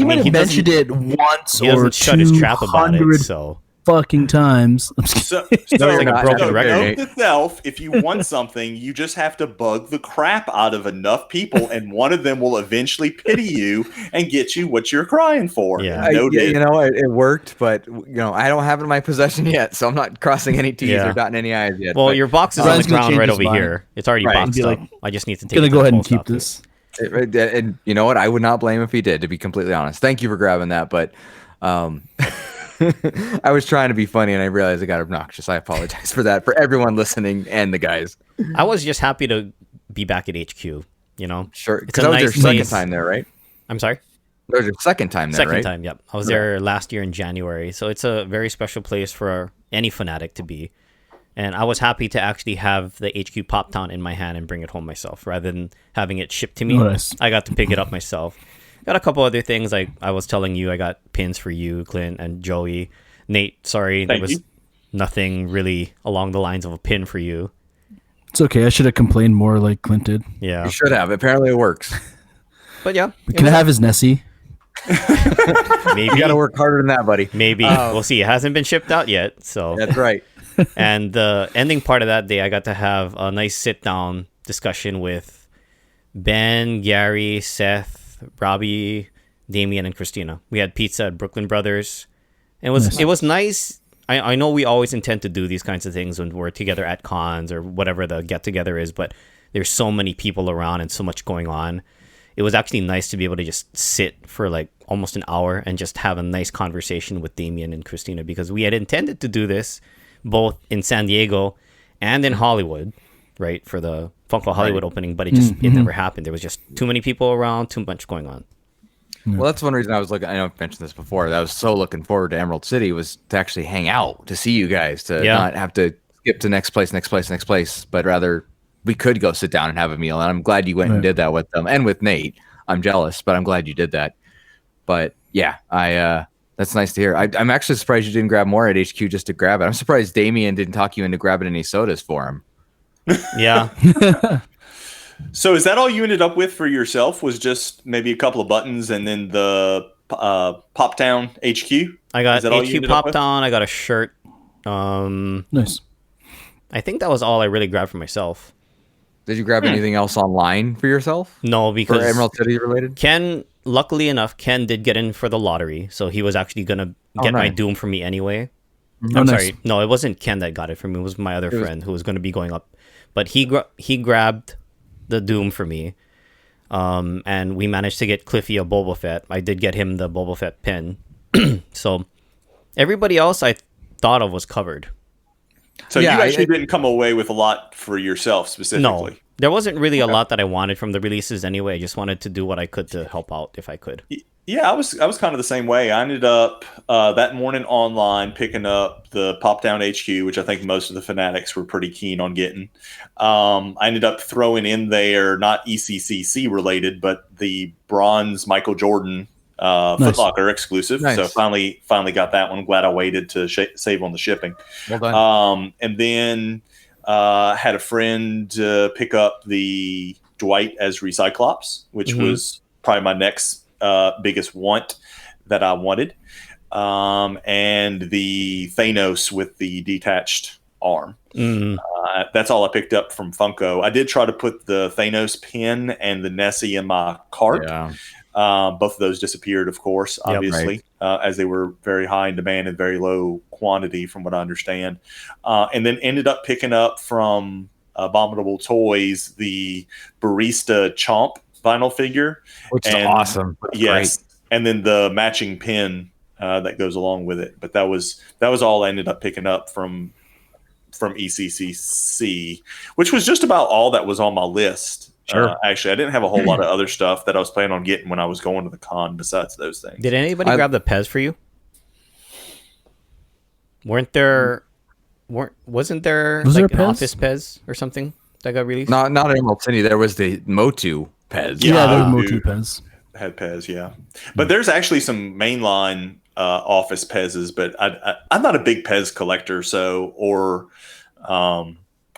might have he mentioned it once He or doesn't shut his trap about it, 200 so fucking times. So like a broken record. Note to self, if you want something, you just have to bug the crap out of enough people, and one of them will eventually pity you and get you what you're crying for. Yeah. It worked, but I don't have it in my possession yet, so I'm not crossing any T's or dotting any I's yet. Well, your box is on the Ryan's gonna ground change right his over mind. here. It's already boxed up. I just need to take Gonna it to go the ahead and post keep office. this. And you know what? I would not blame if he did, to be completely honest. Thank you for grabbing that, but I was trying to be funny and I realized I got obnoxious. I apologize for that, for everyone listening and the guys. I was just happy to be back at HQ, Sure. It's Because a that was your nice second place. time there, right? I'm sorry? That was your second time there, right? Second time, yep. I was there last year in January. So it's a very special place for any fanatic to be. And I was happy to actually have the HQ Pop Town in my hand and bring it home myself rather than having it shipped to me. Nice. I got to pick it up myself. got a couple other things. Like I was telling you, I got pins for you, Clint and Joey. Nate, sorry, there was nothing really along the lines of a pin for you. It's okay. I should have complained more like Clint did. Yeah, You should have. Apparently, it works. but yeah, Can I have his Nessie? maybe You got to work harder than that, buddy. Maybe we'll see. It hasn't been shipped out yet, so That's right. And the ending part of that day, I got to have a nice sit down discussion with Ben, Gary, Seth, Robbie, Damien, and Christina. We had pizza at Brooklyn Brothers. It was nice. I know we always intend to do these kinds of things when we're together at cons or whatever the get together is, but there's so many people around and so much going on. It was actually nice to be able to just sit for like almost an hour and just have a nice conversation with Damien and Christina, because we had intended to do this both in San Diego and in Hollywood, right, for the Funko Hollywood opening, but it never happened. There was just too many people around, too much going on. Well, that's one reason I was looking. I know I've mentioned this before. That I was so looking forward to Emerald City, was to actually hang out, to see you guys, to not have to skip to next place, but rather we could go sit down and have a meal. And I'm glad you went and did that with them and with Nate. I'm jealous, but I'm glad you did that. But yeah, that's nice to hear. I'm actually surprised you didn't grab more at HQ just to grab it. I'm surprised Damien didn't talk you into grabbing any sodas for him. Yeah. So is that all you ended up with for yourself? Was just maybe a couple of buttons and then the Pop Town HQ? I got HQ Pop Town. I got a shirt. Nice. I think that was all I really grabbed for myself. Did you grab anything else online for yourself? No, because for Emerald City related? Ken, luckily enough, Ken did get in for the lottery, so he was actually gonna get my Doom for me anyway. I'm sorry, no, it wasn't Ken that got it for me. It was my other friend who was going to be going up, but he grabbed the Doom for me, and we managed to get Cliffy a Boba Fett. I did get him the Boba Fett pin, so everybody else I thought of was covered. So you actually didn't come away with a lot for yourself specifically? No, there wasn't really a lot that I wanted from the releases anyway. I just wanted to do what I could to help out if I could. Yeah, I was kind of the same way. I ended up that morning online picking up the Pop Down HQ, which I think most of the fanatics were pretty keen on getting. I ended up throwing in there, not ECCC related, but the bronze Michael Jordan Foot Locker exclusive. Nice. So finally got that one. Glad I waited to save on the shipping. Well done. And then had a friend pick up the Dwight as Recyclops, which was probably my next biggest want that I wanted. And the Thanos with the detached arm. That's all I picked up from Funko. I did try to put the Thanos pin and the Nessie in my cart. Yeah. Both of those disappeared, of course, obviously, as they were very high in demand and very low quantity, from what I understand. And then ended up picking up from Abominable Toys the Barista Chomp vinyl figure, which is awesome. Yes, great. And then the matching pin that goes along with it. But that was all I ended up picking up from ECCC, which was just about all that was on my list. Sure. Actually, I didn't have a whole lot of other stuff that I was planning on getting when I was going to the con besides those things. Did anybody grab the Pez for you? Wasn't there like an Office Pez or something that got released? Not in Emerald City. There was the Motu Pez. Yeah, there was Motu Pez. Had Pez, yeah. But there's actually some mainline Office Pez's, but I'm not a big Pez collector,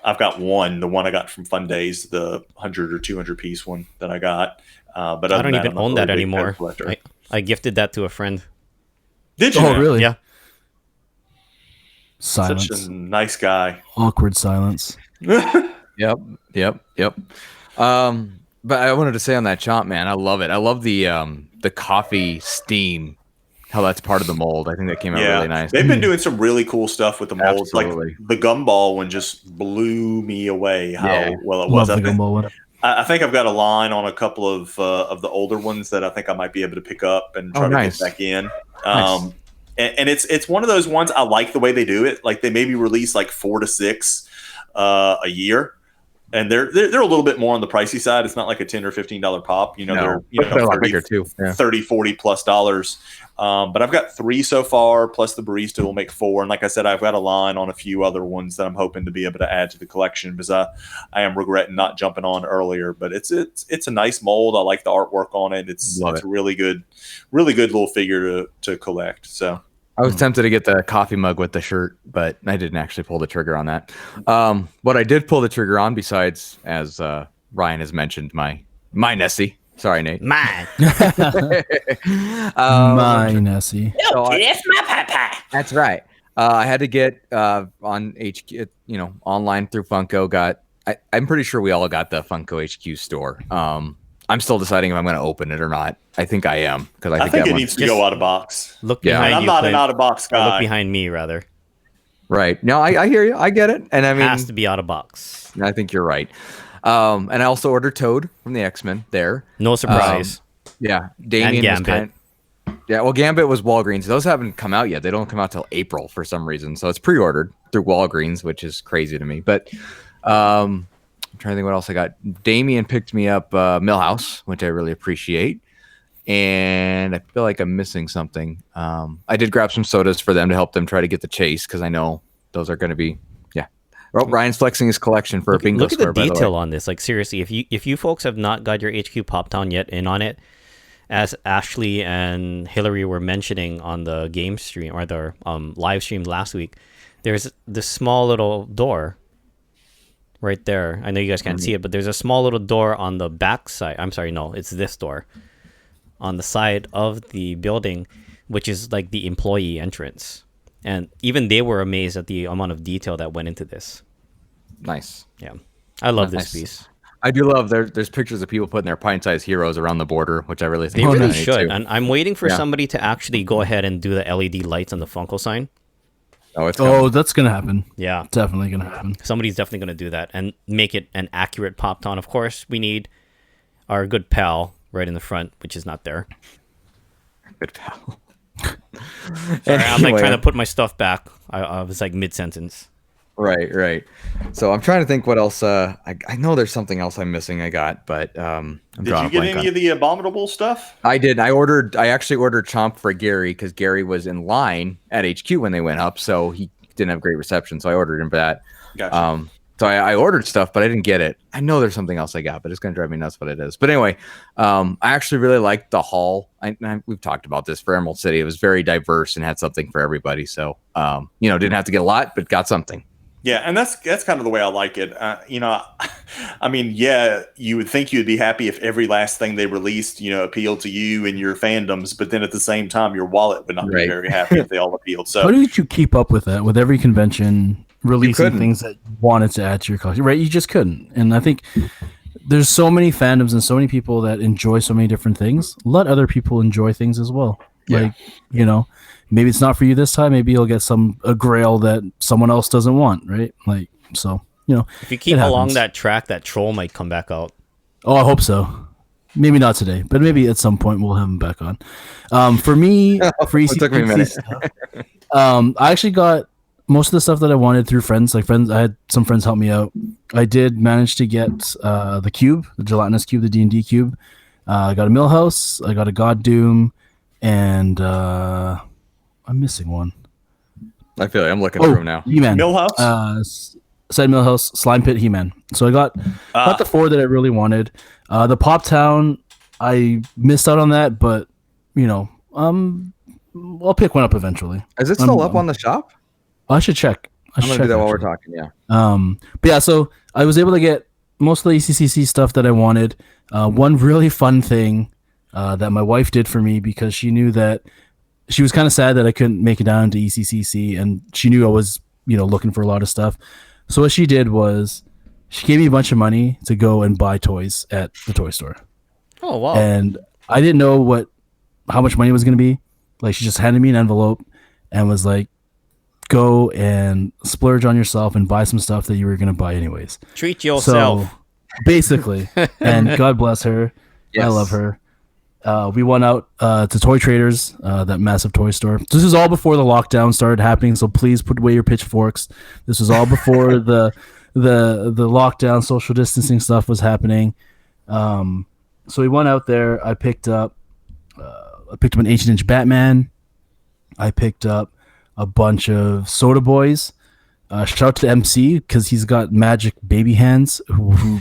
I've got the one I got from Fun Days, the 100 or 200 piece one that I got. But I don't even own that anymore. I gifted that to a friend. Did you? Oh, really? Yeah. Silence. Such a nice guy. Awkward silence. Yep. But I wanted to say on that chomp, man, I love it. I love the coffee steam. How that's part of the mold. I think that came out really nice. They've been doing some really cool stuff with the molds. Absolutely. Like the gumball one just blew me away how well it was. Love the gumball one. I think I've got a line on a couple of the older ones that I think I might be able to pick up and try to get back in. And it's one of those ones I like the way they do it. Like they maybe release like 4 to 6 a year. and they're a little bit more on the pricey side. It's not like a $10 or $15 pop. They're they're a lot bigger too. Yeah. 30, 40 plus dollars. But I've got 3 so far, plus the barista will make 4. And like I said, I've got a line on a few other ones that I'm hoping to be able to add to the collection because I am regretting not jumping on earlier. But it's a nice mold. I like the artwork on it. It's a really good little figure to collect. So I was tempted to get the coffee mug with the shirt, but I didn't actually pull the trigger on that. What I did pull the trigger on, besides, as Ryan has mentioned, my Nessie. Sorry, Nate. Mine. My Nessie. It's my papa. That's right. I had to get on HQ, online through Funko. I'm pretty sure we all got the Funko HQ store. I'm still deciding if I'm going to open it or not. I think I am because I think it needs to go out of box. Look behind you. I'm not an out of box guy. Look behind me, rather. Right. No, I hear you. I get it. And I mean, it has to be out of box. I think you're right. And I also ordered Toad from the X-Men there. No surprise. Yeah. Damien and Gambit. Well, Gambit was Walgreens. Those haven't come out yet. They don't come out till April for some reason. So it's pre-ordered through Walgreens, which is crazy to me. But I'm trying to think what else I got. Damien picked me up Millhouse, which I really appreciate. And I feel like I'm missing something. I did grab some sodas for them to help them try to get the chase because I know those are going to be, Well, Ryan's flexing his collection for a bingo square. Look at the detail on this. Like seriously, if you folks have not got your HQ Pop Town yet in on it, as Ashley and Hillary were mentioning on the game stream or their live stream last week, there's this small little door right there. I know you guys can't see it, but there's a small little door on the back side. I'm sorry, no, it's this door on the side of the building, which is like the employee entrance. And even they were amazed at the amount of detail that went into this. Nice. Yeah. I love this piece. I do love there's pictures of people putting their pint-sized heroes around the border, which I really think they really should. And I'm waiting for somebody to actually go ahead and do the LED lights on the Funko sign. That's going to happen. Yeah. Definitely going to happen. Somebody's definitely going to do that and make it an accurate Pop Town. Of course, we need our good pal right in the front, which is not there. Good pal. Sorry, I'm like trying to put my stuff back. I was like mid-sentence. Right. So I'm trying to think what else. I know there's something else I'm missing. I got, but I'm did you get any of the abominable stuff? I did. I actually ordered Chomp for Gary because Gary was in line at HQ when they went up, so he didn't have great reception. So I ordered him for that. Gotcha. So I ordered stuff, but I didn't get it. I know there's something else I got, but it's going to drive me nuts what it is. But anyway, I actually really liked the haul. We've talked about this for Emerald City. It was very diverse and had something for everybody. So, didn't have to get a lot, but got something. Yeah, and that's kind of the way I like it. I mean, you would think you'd be happy if every last thing they released, appealed to you and your fandoms, but then at the same time, your wallet would not be very happy if they all appealed. So, how did you keep up with that? With every convention releasing things that you wanted to add to your collection, right? You just couldn't. And I think there's so many fandoms and so many people that enjoy so many different things. Let other people enjoy things as well. Yeah. Like, maybe it's not for you this time. Maybe you'll get a grail that someone else doesn't want, right? Like, so, if you keep along that track, that troll might come back out. Oh, I hope so. Maybe not today, but maybe at some point we'll have him back on. For me, for ECCC stuff, I actually got most of the stuff that I wanted through friends. I had some friends help me out. I did manage to get the cube, the gelatinous cube, the D&D cube. I got a Millhouse. I got a God Doom, and I'm missing one. I feel like I'm looking through them now. He-Man. Millhouse? Said Millhouse, Slime Pit, He-Man. So I got the 4 that I really wanted. The Pop Town, I missed out on that, but, I'll pick one up eventually. Is it still up on the shop? I should check. I'm going to do that while we're talking, yeah. But yeah, so I was able to get most of the ECCC stuff that I wanted. One really fun thing that my wife did for me, because she knew that she was kind of sad that I couldn't make it down to ECCC, and she knew I was, looking for a lot of stuff. So what she did was she gave me a bunch of money to go and buy toys at the toy store. Oh, wow. And I didn't know how much money was going to be. Like, she just handed me an envelope and was like, go and splurge on yourself and buy some stuff that you were going to buy anyways. Treat yourself. So, basically. And God bless her. Yes. I love her. We went out to Toy Traders, that massive toy store. This is all before the lockdown started happening, so please put away your pitchforks. This was all before the the lockdown, social distancing stuff was happening. So we went out there. I picked up an 18-inch Batman. I picked up a bunch of Soda Boys. Shout out to MC because he's got magic baby hands who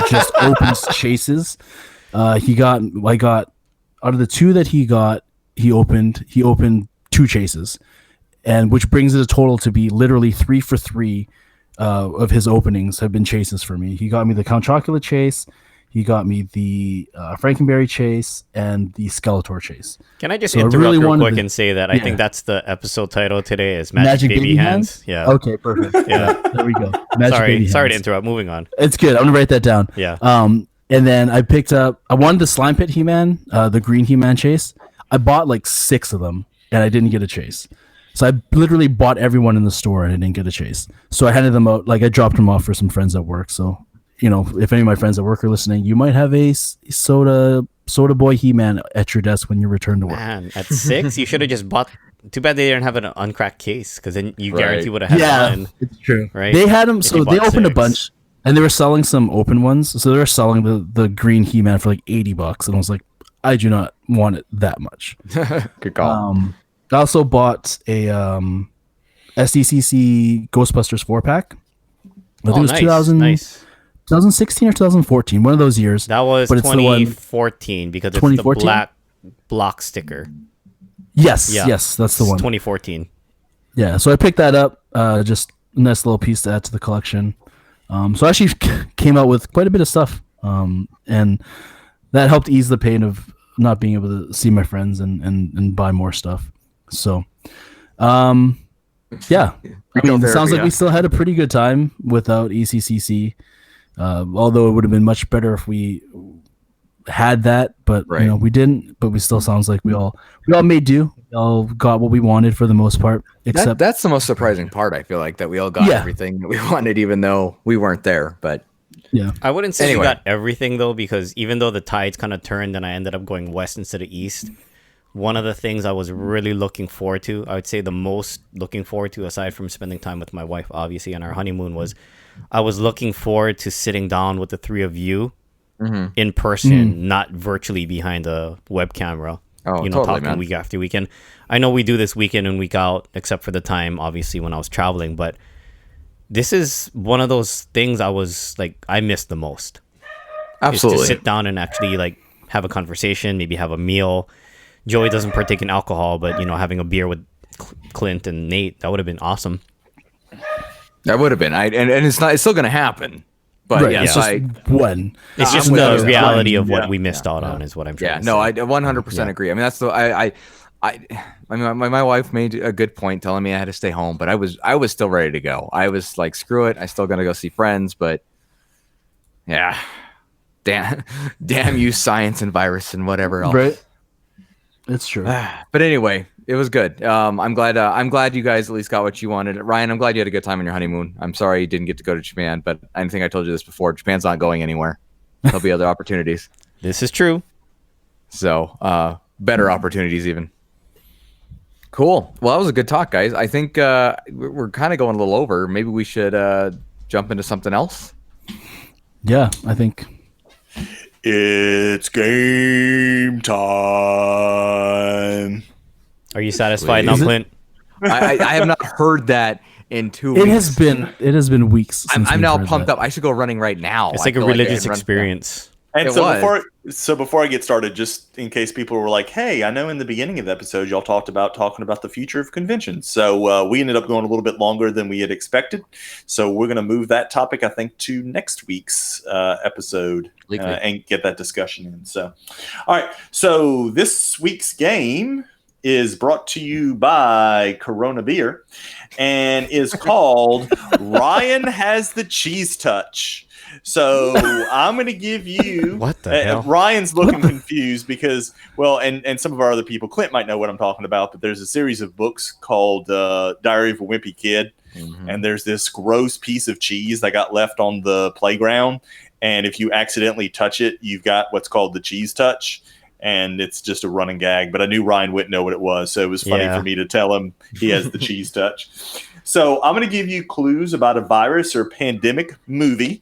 just opens chases. I got out of the two that he opened 2 chases, and which brings it a total to be literally 3 for 3 of his openings have been chases for me. He got me the Count Chocula chase. He got me the Frankenberry chase and the Skeletor chase. Can I just interrupt real quick and say that I think that's the episode title today is Magic Baby Hands? Yeah. Okay, perfect. Yeah, there we go. Sorry to interrupt. Moving on. It's good. I'm going to write that down. Yeah. And then I wanted the Slime Pit He-Man, the green He-Man chase. I bought like 6 of them and I didn't get a chase. So I literally bought everyone in the store and I didn't get a chase. So I handed them out, like I dropped them off for some friends at work. So, if any of my friends at work are listening, you might have a Soda Boy He-Man at your desk when you return to work. Man, at 6, you should have just bought. Too bad they didn't have an uncracked case, because then you guarantee would have had one. It's true. Right? They had them, so they opened a bunch, and they were selling some open ones. So they were selling the green He-Man for like $80, and I was like, I do not want it that much. Good call. I also bought a SDCC Ghostbusters 4-pack. I think it was 2016 or 2014, one of those years. That was 2014 because it's the black block sticker. Yes, that's the one. 2014. Yeah, so I picked that up. Just a nice little piece to add to the collection. So I actually came out with quite a bit of stuff, and that helped ease the pain of not being able to see my friends and buy more stuff. So, yeah. I mean, it sounds like we still had a pretty good time without ECCC. Although it would have been much better if we had that, but we didn't. But we still sounds like we all made do. We all got what we wanted for the most part. Except that's the most surprising part. I feel like that we all got everything that we wanted, even though we weren't there. But yeah, I wouldn't say we got everything though, because even though the tides kind of turned and I ended up going west instead of east, one of the things I was really looking forward to, I would say the most looking forward to, aside from spending time with my wife, obviously, on our honeymoon, was I was looking forward to sitting down with the 3 of you in person, not virtually behind a web camera. Totally, talking man. Week after week. And I know we do this week in and week out, except for the time, obviously, when I was traveling. But this is one of those things I missed the most. Absolutely. Is to sit down and actually have a conversation, maybe have a meal. Joey doesn't partake in alcohol, but having a beer with Clint and Nate, that would have been awesome. That would have been. And it's still going to happen. But right, it's just the reality of what we missed out on is what I'm trying to say. I 100% agree. I mean, that's my wife made a good point telling me I had to stay home, but I was still ready to go. I was like, screw it. I still going to go see friends, but yeah, damn you science and virus and whatever else. Right. It's true. But anyway, it was good. I'm glad you guys at least got what you wanted. Ryan, I'm glad you had a good time on your honeymoon. I'm sorry you didn't get to go to Japan, but I think I told you this before. Japan's not going anywhere. There'll be other opportunities. This is true. So, better opportunities even. Cool. Well, that was a good talk, guys. I think we're kind of going a little over. Maybe we should jump into something else. Yeah, I think. It's game time. Are you satisfied now, Clint? I have not heard that in 2 weeks. It has been weeks. I'm now pumped up. I should go running right now. It's like a religious experience. And before I get started, just in case people were like, "Hey, I know in the beginning of the episode y'all talking about the future of conventions." So we ended up going a little bit longer than we had expected. So we're going to move that topic, I think, to next week's episode and get that discussion in. So, all right. So this week's game is brought to you by Corona Beer and is called Ryan Has the Cheese Touch. So I'm going to give you what the hell? Ryan's looking confused because, and some of our other people, Clint might know what I'm talking about, but there's a series of books called Diary of a Wimpy Kid. And there's this gross piece of cheese that got left on the playground. And if you accidentally touch it, you've got what's called the cheese touch. And it's just a running gag. But I knew Ryan wouldn't know what it was. So it was funny for me to tell him he has the cheese touch. So I'm going to give you clues about a virus or pandemic movie.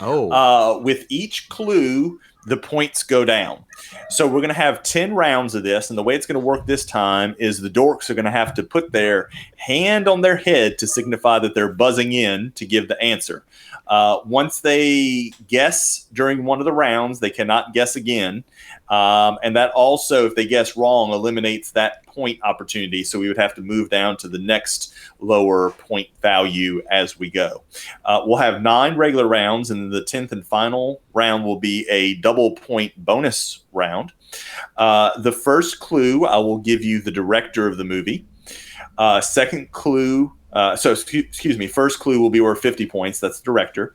With each clue, the points go down. So we're going to have 10 rounds of this. And the way it's going to work this time is the dorks are going to have to put their hand on their head to signify that they're buzzing in to give the answer. Once they guess during one of the rounds, they cannot guess again. And that also, if they guess wrong, eliminates that point opportunity. So we would have to move down to the next lower point value as we go. We'll have 9 regular rounds, and the 10th and final round will be a double point bonus round. The first clue, I will give you the director of the movie. Second clue, excuse me, first clue will be worth 50 points. That's the director.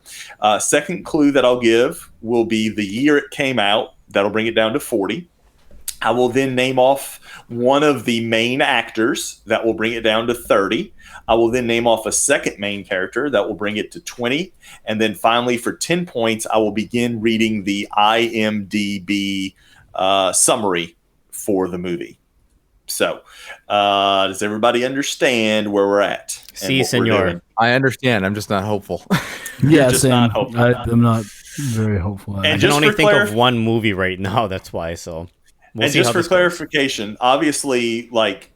Second clue that I'll give will be the year it came out. That'll bring it down to 40. I will then name off one of the main actors. That will bring it down to 30. I will then name off a second main character. That will bring it to 20. And then finally, for 10 points, I will begin reading the IMDb summary for the movie. So, does everybody understand where we're at? Si, senor. I understand. I'm just not hopeful. Yeah, just same. not hopeful. I'm not very hopeful. And I can just only for think of one movie right now. That's why. So, we'll and see just how for this goes. clarification, obviously, like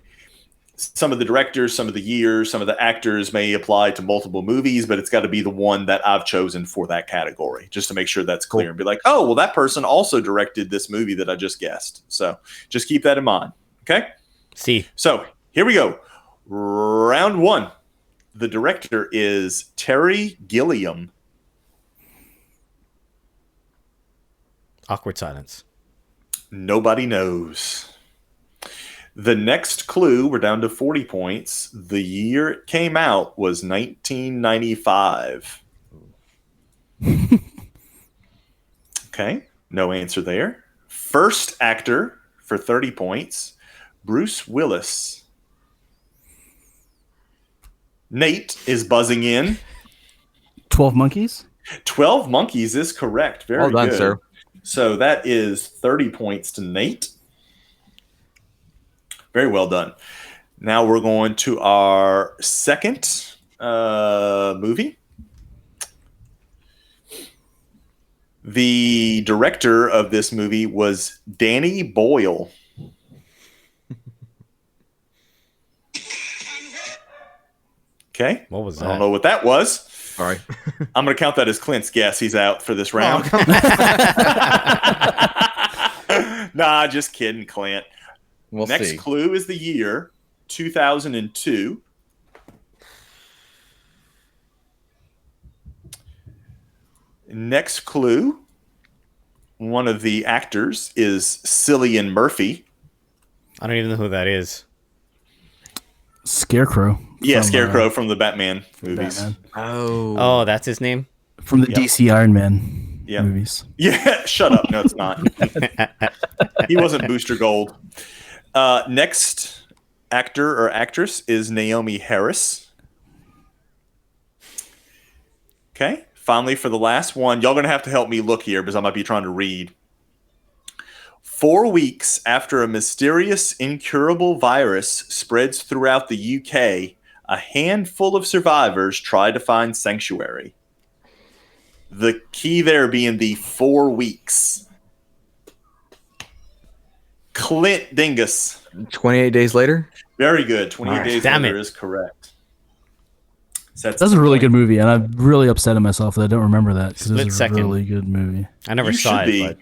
some of the directors, some of the years, some of the actors may apply to multiple movies, but it's got to be the one that I've chosen for that category, just to make sure that's clear and be like, oh, well, that person also directed this movie that I just guessed. So just keep that in mind. Okay. See. So here we go. Round 1. The director is Terry Gilliam. Awkward silence. Nobody knows. The next clue, we're down to 40 points. The year it came out was 1995. Okay, no answer there. First actor for 30 points, Bruce Willis. Nate is buzzing in. 12 Monkeys? 12 Monkeys is correct. Very Well done, good. sir. So that is 30 points to Nate. Very well done. Now we're going to our second movie. The director of this movie was Danny Boyle. Okay. What was I don't that? know what that was. Sorry. I'm going to count that as Clint's guess. He's out for this round. Nah, just kidding, Clint. We'll Next see. clue is the year 2002. Next clue, one of the actors is Cillian Murphy. I don't even know who that is. Scarecrow. Yeah, from, Scarecrow from the Batman movies. Batman. Oh, that's his name? From the Yep. DC Iron Man Yep. movies. Yeah, shut up. No, it's not. He wasn't Booster Gold. Next actor or actress is Naomi Harris. Okay. Finally, for the last one, y'all going to have to help me look here because I might be trying to read. 4 weeks after a mysterious, incurable virus spreads throughout the UK, a handful of survivors try to find sanctuary. The key there being the 4 weeks. Clint Dingus. 28 days later. Very good. 28 Nice. days Damn later it. is correct. So That's a really good movie, and I'm really upset at myself that I don't remember that because Split it's a second. really good movie. I never You saw should it, be but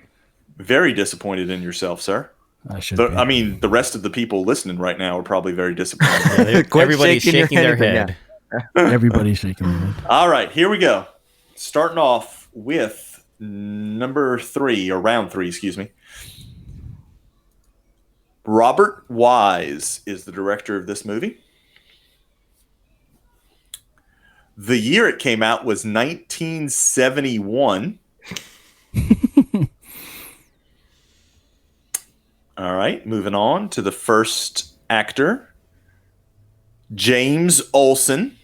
very disappointed in yourself, sir. I should. Be. I mean, the rest of the people listening right now are probably very disappointed. Quit everybody's shaking your shaking their head, head. Everybody's shaking their head. All right, here we go. Starting off with number 3, or round 3, excuse me. Robert Wise is the director of this movie. The year it came out was 1971. All right, moving on to the first actor, James Olsen.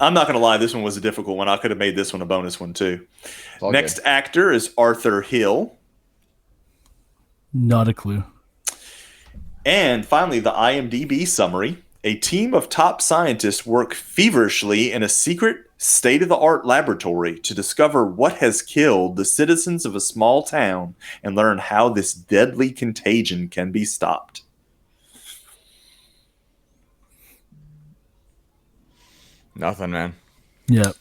I'm not going to lie, this one was a difficult one. I could have made this one a bonus one too. all Next actor is Arthur Hill. Not a clue. And finally, the IMDb summary. A team of top scientists work feverishly in a secret, state-of-the-art laboratory to discover what has killed the citizens of a small town and learn how this deadly contagion can be stopped. Nothing, man. Yeah.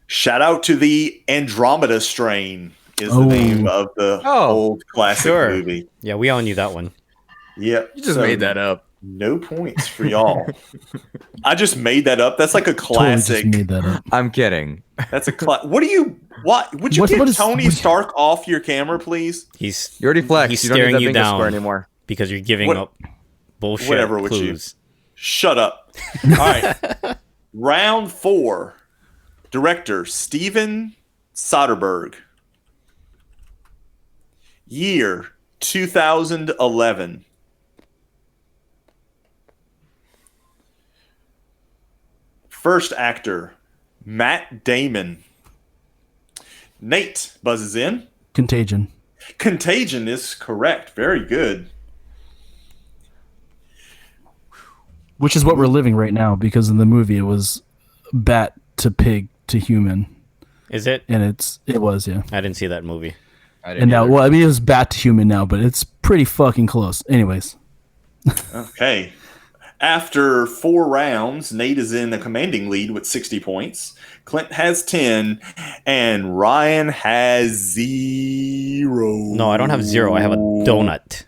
Shout out to the Andromeda Strain is the name of the old classic movie. Yeah, we all knew that one. Yep. You just made that up. No points for y'all. I just made that up. That's like a classic. Totally just made that up. I'm kidding. That's a what do you what would you get Tony Stark off your camera, please? You already flexed. He's You don't need staring that you bingo down square anymore. because you're giving up bullshit Whatever clues. with you. Shut up. All right. Round 4. Director Steven Soderbergh. Year 2011. First actor, Matt Damon. Nate buzzes in. Contagion. Contagion is correct. Very good. Which is what we're living right now, because in the movie it was bat to pig to human. Is it? And it was, yeah. I didn't see that movie. And now, well, I mean, it was bat to human now, but it's pretty fucking close. Anyways. Okay. After 4 rounds, Nate is in a commanding lead with 60 points. Clint has 10, and Ryan has 0. No, I don't have 0. I have a donut.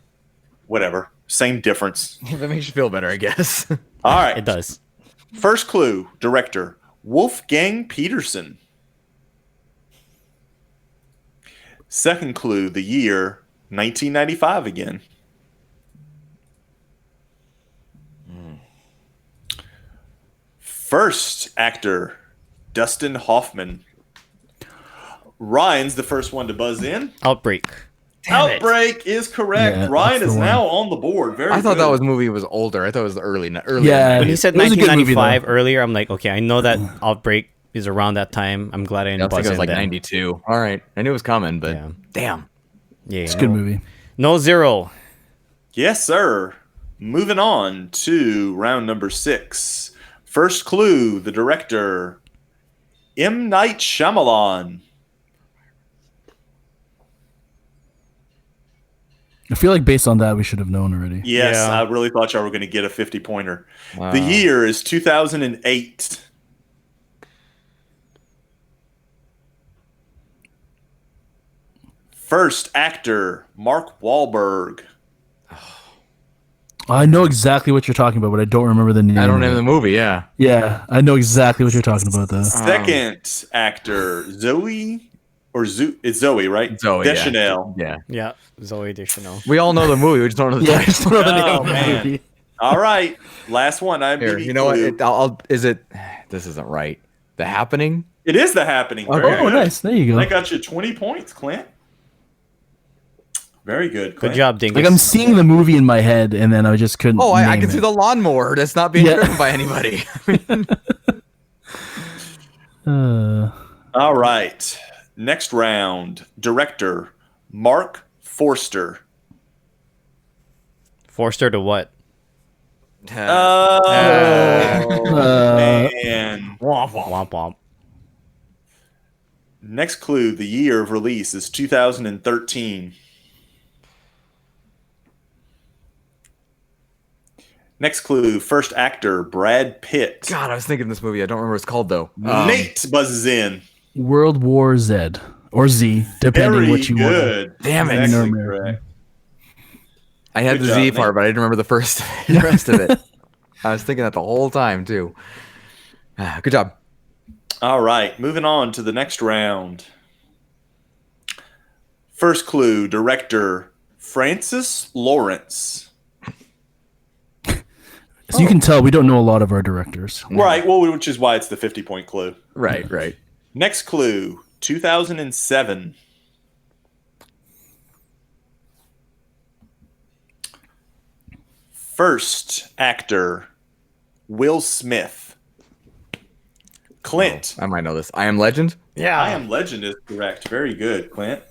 Whatever. Same difference. That makes you feel better, I guess. All right. It does. First clue, director, Wolfgang Peterson. Second clue, the year, 1995 again. First actor, Dustin Hoffman. Ryan's the first one to buzz in. Outbreak. Outbreak is correct. Yeah, Ryan that's is the one. now on the board. Very I thought good. that movie was older. I thought it was the early. Yeah. When he said It was a good movie, 1995 though. earlier, I'm like, okay, I know that Outbreak is around that time. I'm glad I I didn't think buzz it was in like then. 92. All right. I knew it was coming, but Yeah. damn. Yeah, It's a good movie. No 0. Yes, sir. Moving on to round number 6. First clue, the director, M. Night Shyamalan. I feel like based on that, we should have known already. Yes, Yeah. I really thought y'all were going to get a 50-pointer. Wow. The year is 2008. First actor, Mark Wahlberg. I know exactly what you're talking about, but I don't remember the name. I don't of know it. the movie. Yeah. Yeah, I know exactly what you're talking about, though. Second actor, Zoe, it's Zoe, right? Zoe. Deschanel. Yeah. Yeah, Zoe Deschanel. We all know the movie. We just don't know the Yeah, I title. just don't know the name Oh, of the man. movie. All right, last one. Here, you know what? Is it? This isn't right. The Happening. It is The Happening. Okay. Very Oh, good. nice. There you go. That got you 20 points, Clint. Very good, Good Clint. job, Dingus. Like, I'm seeing the movie in my head, and then I just couldn't. Oh, I name can it. see the lawnmower. That's not being Yeah. driven by anybody. All right. Next round. Director, Mark Forster. Forced her to what? Oh, man. Womp womp. Next clue, the year of release is 2013. Next clue, first actor, Brad Pitt. God, I was thinking this movie. I don't remember what it's called though. Nate buzzes in. World War Z or Z, depending Very what you want. good. Damn it. Exactly No, correct. I had Good the job, Z part, Nate. but I didn't remember the rest of it. I was thinking that the whole time too. Good job. All right, moving on to the next round. First clue, director, Francis Lawrence. So you can tell we don't know a lot of our directors. Right, well, which is why it's the 50-point clue. Right. Next clue, 2007. First actor, Will Smith. Clint. I might know this. I Am Legend. Yeah. I Am Legend is correct. Very good, Clint.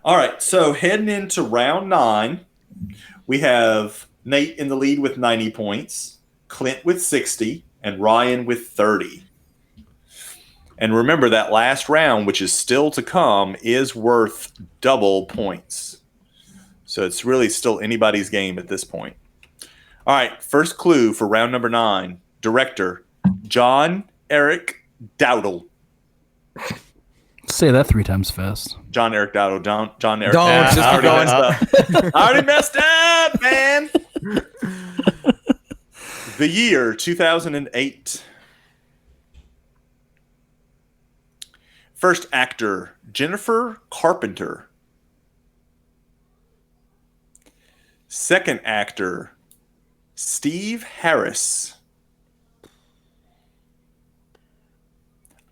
All right, so heading into round 9, we have Nate in the lead with 90 points, Clint with 60, and Ryan with 30. And remember, that last round, which is still to come, is worth double points. So it's really still anybody's game at this point. All right, first clue for round number 9. Director, John Eric Dowdle. Say that 3 times fast. John Eric Dowdle. John Eric. Don't, just I keep going. I already messed up, man. The year 2008. First actor, Jennifer Carpenter. Second actor, Steve Harris.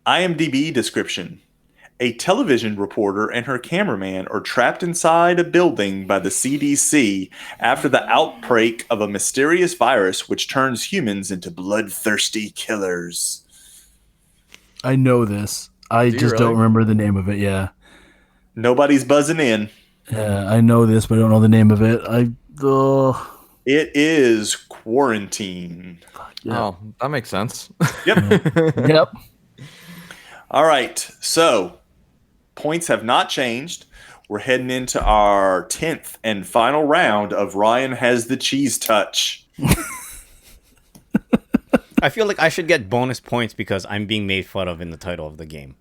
IMDb description. A television reporter and her cameraman are trapped inside a building by the CDC after the outbreak of a mysterious virus which turns humans into bloodthirsty killers. I know this. I just don't remember the name of it. Yeah. Nobody's buzzing in. Yeah, I know this, but I don't know the name of it. It is Quarantine. Yeah. Oh, that makes sense. Yep. Yep. All right. So points have not changed. We're heading into our 10th and final round of Ryan Has the Cheese Touch. I feel like I should get bonus points because I'm being made fun of in the title of the game.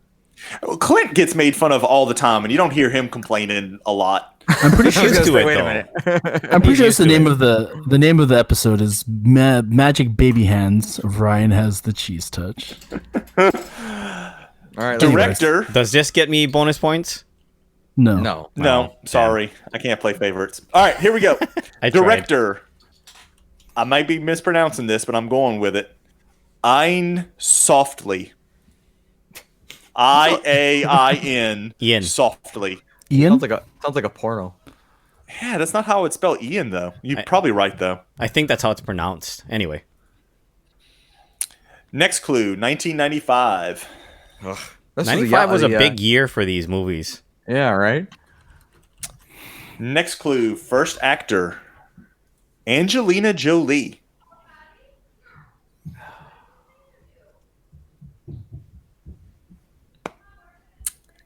Well, Clint gets made fun of all the time, and you don't hear him complaining a lot. I'm pretty sure Used to it, Wait a though. minute. I'm pretty sure it's the name of the name of the episode is Magic Baby Hands of Ryan Has the Cheese Touch. All right. Director. Does this get me bonus points? No. No, sorry. I can't play favorites. All right, here we go. I tried. Director. I might be mispronouncing this, but I'm going with it. Ein Softly. IAIN. Ian. Softly. Ian? Sounds like a porno. Yeah, that's not how it's spelled Ian, though. You're probably right, though. I think that's how it's pronounced. Anyway. Next clue, 1995. This 95 was a big year for these movies. Yeah, right? Next clue, first actor, Angelina Jolie.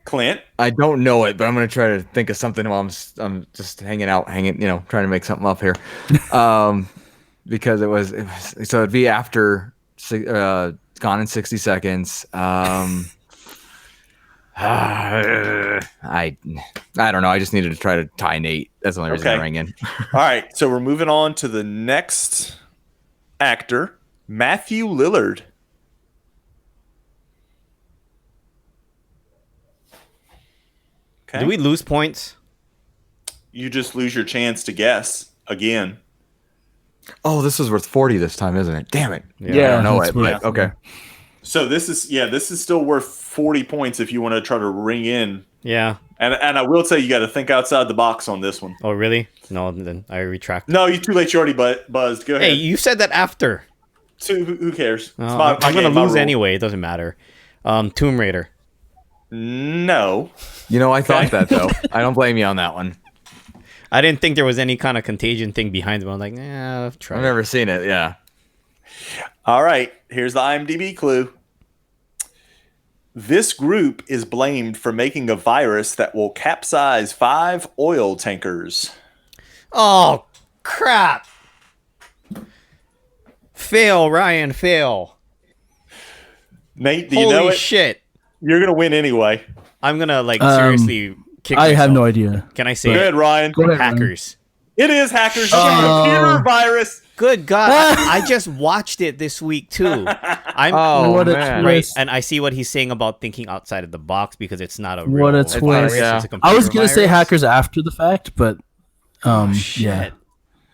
Clint. I don't know it, but I'm gonna try to think of something while I'm just hanging, trying to make something up here. Because it was so it'd be after Gone in 60 Seconds. I don't know. I just needed to try to tie Nate. That's the only reason I rang in. All right, so we're moving on to the next actor, Matthew Lillard. Okay. Do we lose points? You just lose your chance to guess again. Oh, this is worth 40 this time, isn't it? Damn it. Yeah, I don't know that's it, but okay. So this is still worth 40 points if you want to try to ring in. Yeah. And I will say you got to think outside the box on this one. Oh, really? No, then I retract. No, you're too late. You already buzzed. Go ahead. Hey, you said that after. So who cares? It's I'm game, going to my lose rule. anyway. It doesn't matter. Tomb Raider. No. I thought that, though. I don't blame you on that one. I didn't think there was any kind of contagion thing behind it. I'm like, I've tried. I've never seen it, yeah. All right. Here's the IMDb clue. This group is blamed for making a virus that will capsize 5 oil tankers. Oh, crap. Fail, Ryan, fail. Nate, do you Holy know it? shit. You're going to win anyway. I'm going to, seriously kick myself. I have no idea. Can I say Go ahead, Ryan. Go ahead, Ryan. Hackers. It is hackers. Computer virus. Good God. I just watched it this week, too. What a man. Right, twist. and I see what he's saying about thinking outside of the box because it's not a What a real twist. Yeah. It's a I was computer going to say virus. hackers after the fact, but yeah. Shit.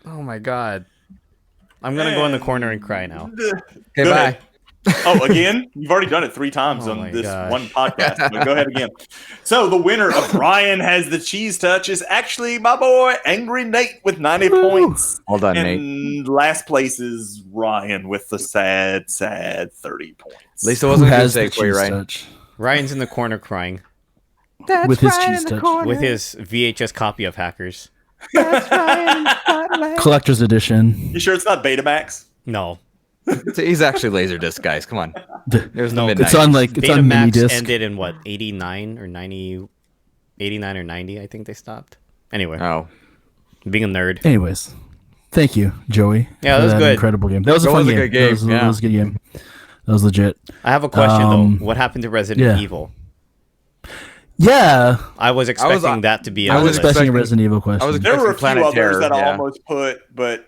Oh my God. I'm going to go in the corner and cry now. Okay, Go bye. ahead. Oh, again? You've already done it 3 times Oh on my this gosh. one podcast. But go ahead again. So the winner of Ryan Has the Cheese Touch is actually my boy, Angry Nate, with 90 points. Well done, Nate. And last place is Ryan with the sad 30 points. At least it Who wasn't a good has the mistake for you, cheese right? touch? Ryan's in the corner crying With his cheese touch. with his VHS copy of Hackers. Collector's edition. You sure it's not Betamax? No. He's actually Laserdisc, guys. Come on. There's no midnight. It's on mini Betamax disc. ended in what, 89 or 90? 89 or 90, I think they stopped. Anyway, Oh, being a nerd. Anyways, thank you, Joey. Yeah, for that was good. Incredible game. That was a fun game. good game, That was a good game. That was legit. I have a question though. What happened to Resident Evil? Yeah, I was expecting that to be. I was expecting a expecting- Resident Evil question. I was There were a few Planet others Terror, that I yeah. almost put, but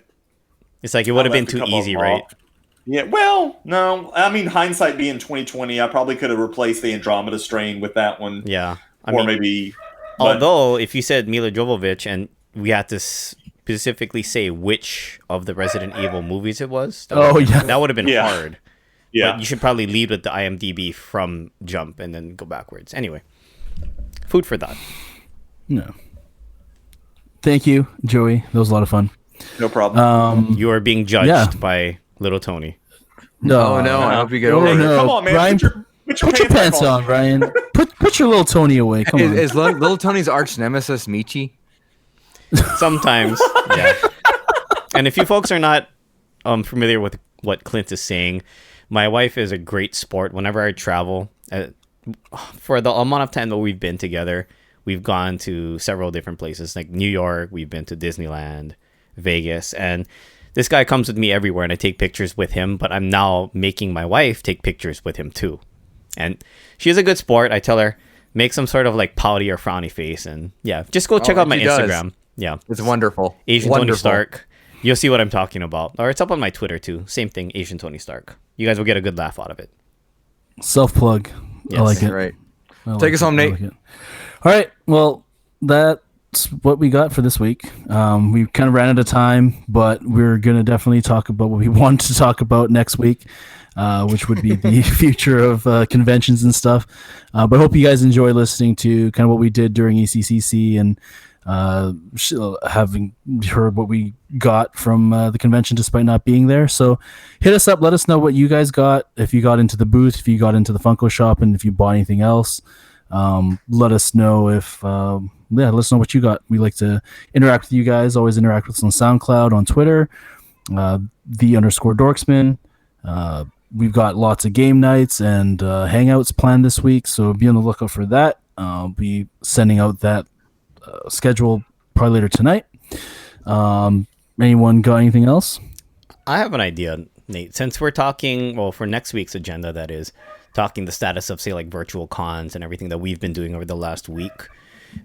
It's like it would have I'll been have to too come easy, off. right? Yeah, well, no. I mean, hindsight being 2020, I probably could have replaced the Andromeda strain with that one. Yeah. I or mean, maybe. But although if you said Mila Jovovich and we had to specifically say which of the Resident Evil movies it was, that would have been Yeah. hard. yeah, But you should probably lead with the IMDb from Jump and then go backwards. Anyway, food for thought. No. Thank you, Joey. That was a lot of fun. no problem. You are being judged Yeah. by Little Tony. no. I hope you get over Oh, it. no. Come on, man. Brian, Put your pants on, Brian. Put your little Tony away. Come on. Is Little Tony's arch nemesis Michi? Sometimes, yeah. And if you folks are not familiar with what Clint is saying, my wife is a great sport. Whenever I travel, for the amount of time that we've been together, we've gone to several different places, like New York. We've been to Disneyland, Vegas, and this guy comes with me everywhere, and I take pictures with him. But I'm now making my wife take pictures with him too, and she's a good sport. I tell her make some sort of like pouty or frowny face, and yeah, just go check out my she does. Instagram. Yeah, It's wonderful. Asian wonderful. Tony Stark. You'll see what I'm talking about. Or it's up on my Twitter too. Same thing, Asian Tony Stark. You guys will get a good laugh out of it. Self-plug. I Yes. like it. Right. I like Take us it. home, I Nate. like it. All right. Well, that's what we got for this week. We kind of ran out of time, but we're going to definitely talk about what we want to talk about next week, which would be the future of conventions and stuff. But I hope you guys enjoy listening to kind of what we did during ECCC and having heard what we got from the convention despite not being there. So hit us up. Let us know what you guys got. If you got into the booth, if you got into the Funko shop, and if you bought anything else. Let us know let us know what you got. We like to interact with you guys. Always interact with us on SoundCloud, on Twitter, _Dorksman. We've got lots of game nights and hangouts planned this week, so be on the lookout for that. I'll be sending out that schedule probably later tonight. Anyone got anything else? I have an idea, Nate. Since we're talking, well, for next week's agenda, that is, talking the status of, say, like virtual cons and everything that we've been doing over the last week,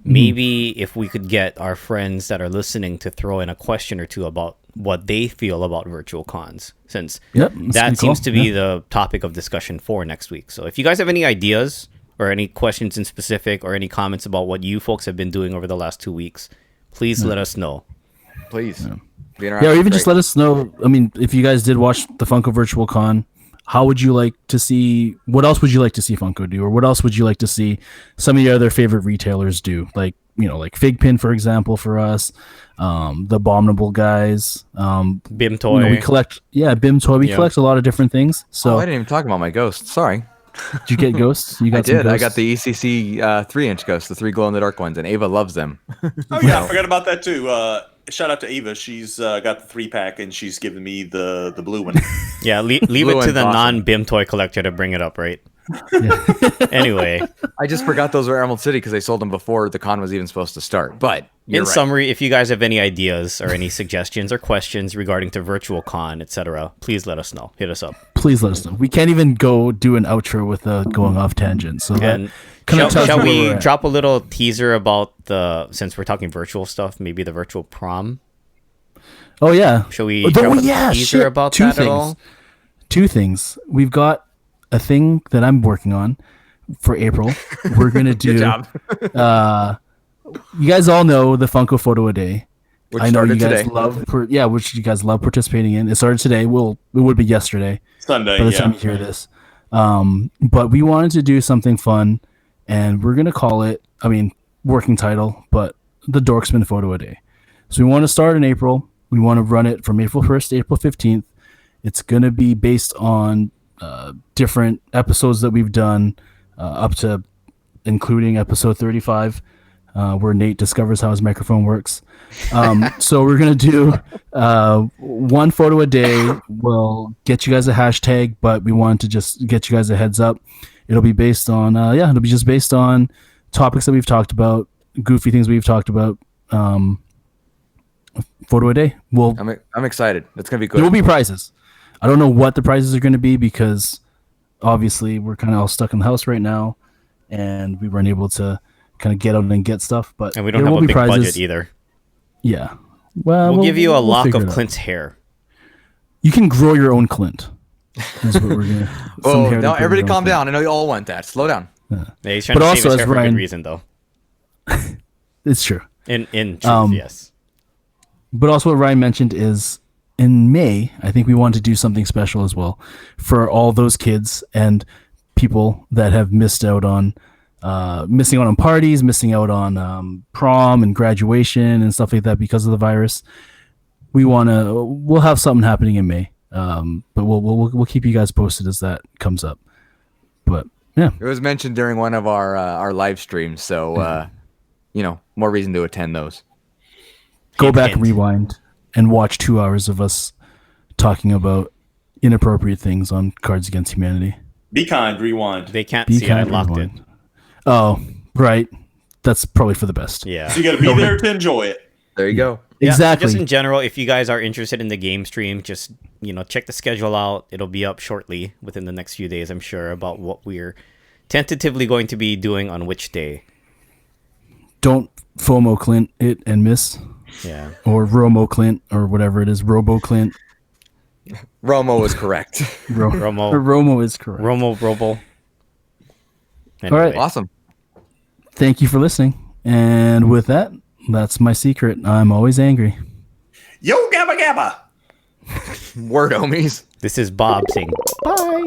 maybe if we could get our friends that are listening to throw in a question or two about what they feel about virtual cons, since that seems to be the topic of discussion for next week. So if you guys have any ideas or any questions in specific or any comments about what you folks have been doing over the last 2 weeks, please let us know. Please. Or even just let us know. I mean, if you guys did watch the Funko Virtual Con, how would you like to see? What else would you like to see Funko do, or what else would you like to see some of your other favorite retailers do? Like like Figpin, for example, for us, the Abominable guys, Bim Toy. we collect. Yeah, Bim Toy. We collect a lot of different things. So I didn't even talk about my ghost. Sorry. did you get ghosts? You got I did. some I got ghosts? the ECC 3-inch ghosts, the 3 glow-in-the-dark ones, and Ava loves them. Oh yeah, I forgot about that too. Shout out to Ava. She's got the 3-pack and she's giving me the blue one. Yeah, leave it Blue to and the awesome. non-BIM toy collector to bring it up, right? Anyway, I just forgot those were Emerald City because they sold them before the con was even supposed to start. But you're in right. summary, if you guys have any ideas or any suggestions or questions regarding to virtual con, etc., please let us know. Hit us up. Please let us know. We can't even go do an outro without going off tangent. So And shall we drop a little teaser about since we're talking virtual stuff, maybe the virtual prom? Oh yeah. Shall we drop a teaser about Two that things. at all? Two things. We've got a thing that I'm working on for April. We're gonna do. Good job. You guys all know the Funko Photo a Day. Which I know you started guys today. love. Which you guys love participating in. It started today. It would be yesterday Sunday, by the yeah. time you hear this. But we wanted to do something fun, and we're gonna call it. I mean, working title, but the Dorksman Photo a Day. So we want to start in April. We want to run it from April 1st to April 15th. It's going to be based on different episodes that we've done up to including episode 35. where Nate discovers how his microphone works. So we're going to do one photo a day. We'll get you guys a hashtag, but we wanted to just get you guys a heads up. It'll be based on, it'll be just based on topics that we've talked about, goofy things we've talked about. Photo a day. I'm excited. It's going to be good. There will be prizes. I don't know what the prizes are going to be because obviously we're kind of all stuck in the house right now and we weren't able to kind of get out and get stuff. But and we don't have a big budget either. Yeah. Well, we'll give you a lock of Clint's hair. You can grow your own Clint. That's what we're gonna. Oh, no, everybody calm down. I know you all want that. Slow down. Yeah, he's trying to save his hair for a good reason, though. It's true. In truth, yes. But also what Ryan mentioned is in May, I think we want to do something special as well for all those kids and people that have missed out on parties, missing out on prom and graduation and stuff like that because of the virus. We'll have something happening in May. But we'll keep you guys posted as that comes up. But yeah, it was mentioned during one of our live streams, so more reason to attend those. Go back and rewind and watch 2 hours of us talking about inappropriate things on Cards Against Humanity. Be kind, rewind. They can't see it. I locked it. Oh, right. That's probably for the best. Yeah. So you got to be there to enjoy it. There you go. Yeah, exactly. Just in general, if you guys are interested in the game stream, just check the schedule out. It'll be up shortly within the next few days, I'm sure, about what we're tentatively going to be doing on which day. Don't FOMO Clint it and miss. Yeah. Or Romo Clint or whatever it is. Robo Clint. Romo is correct. Romo is correct. Robo. Anyway. All right. Awesome. Thank you for listening. And with that, that's my secret. I'm always angry. Yo, gabba gabba. Word, homies. This is Bob saying bye.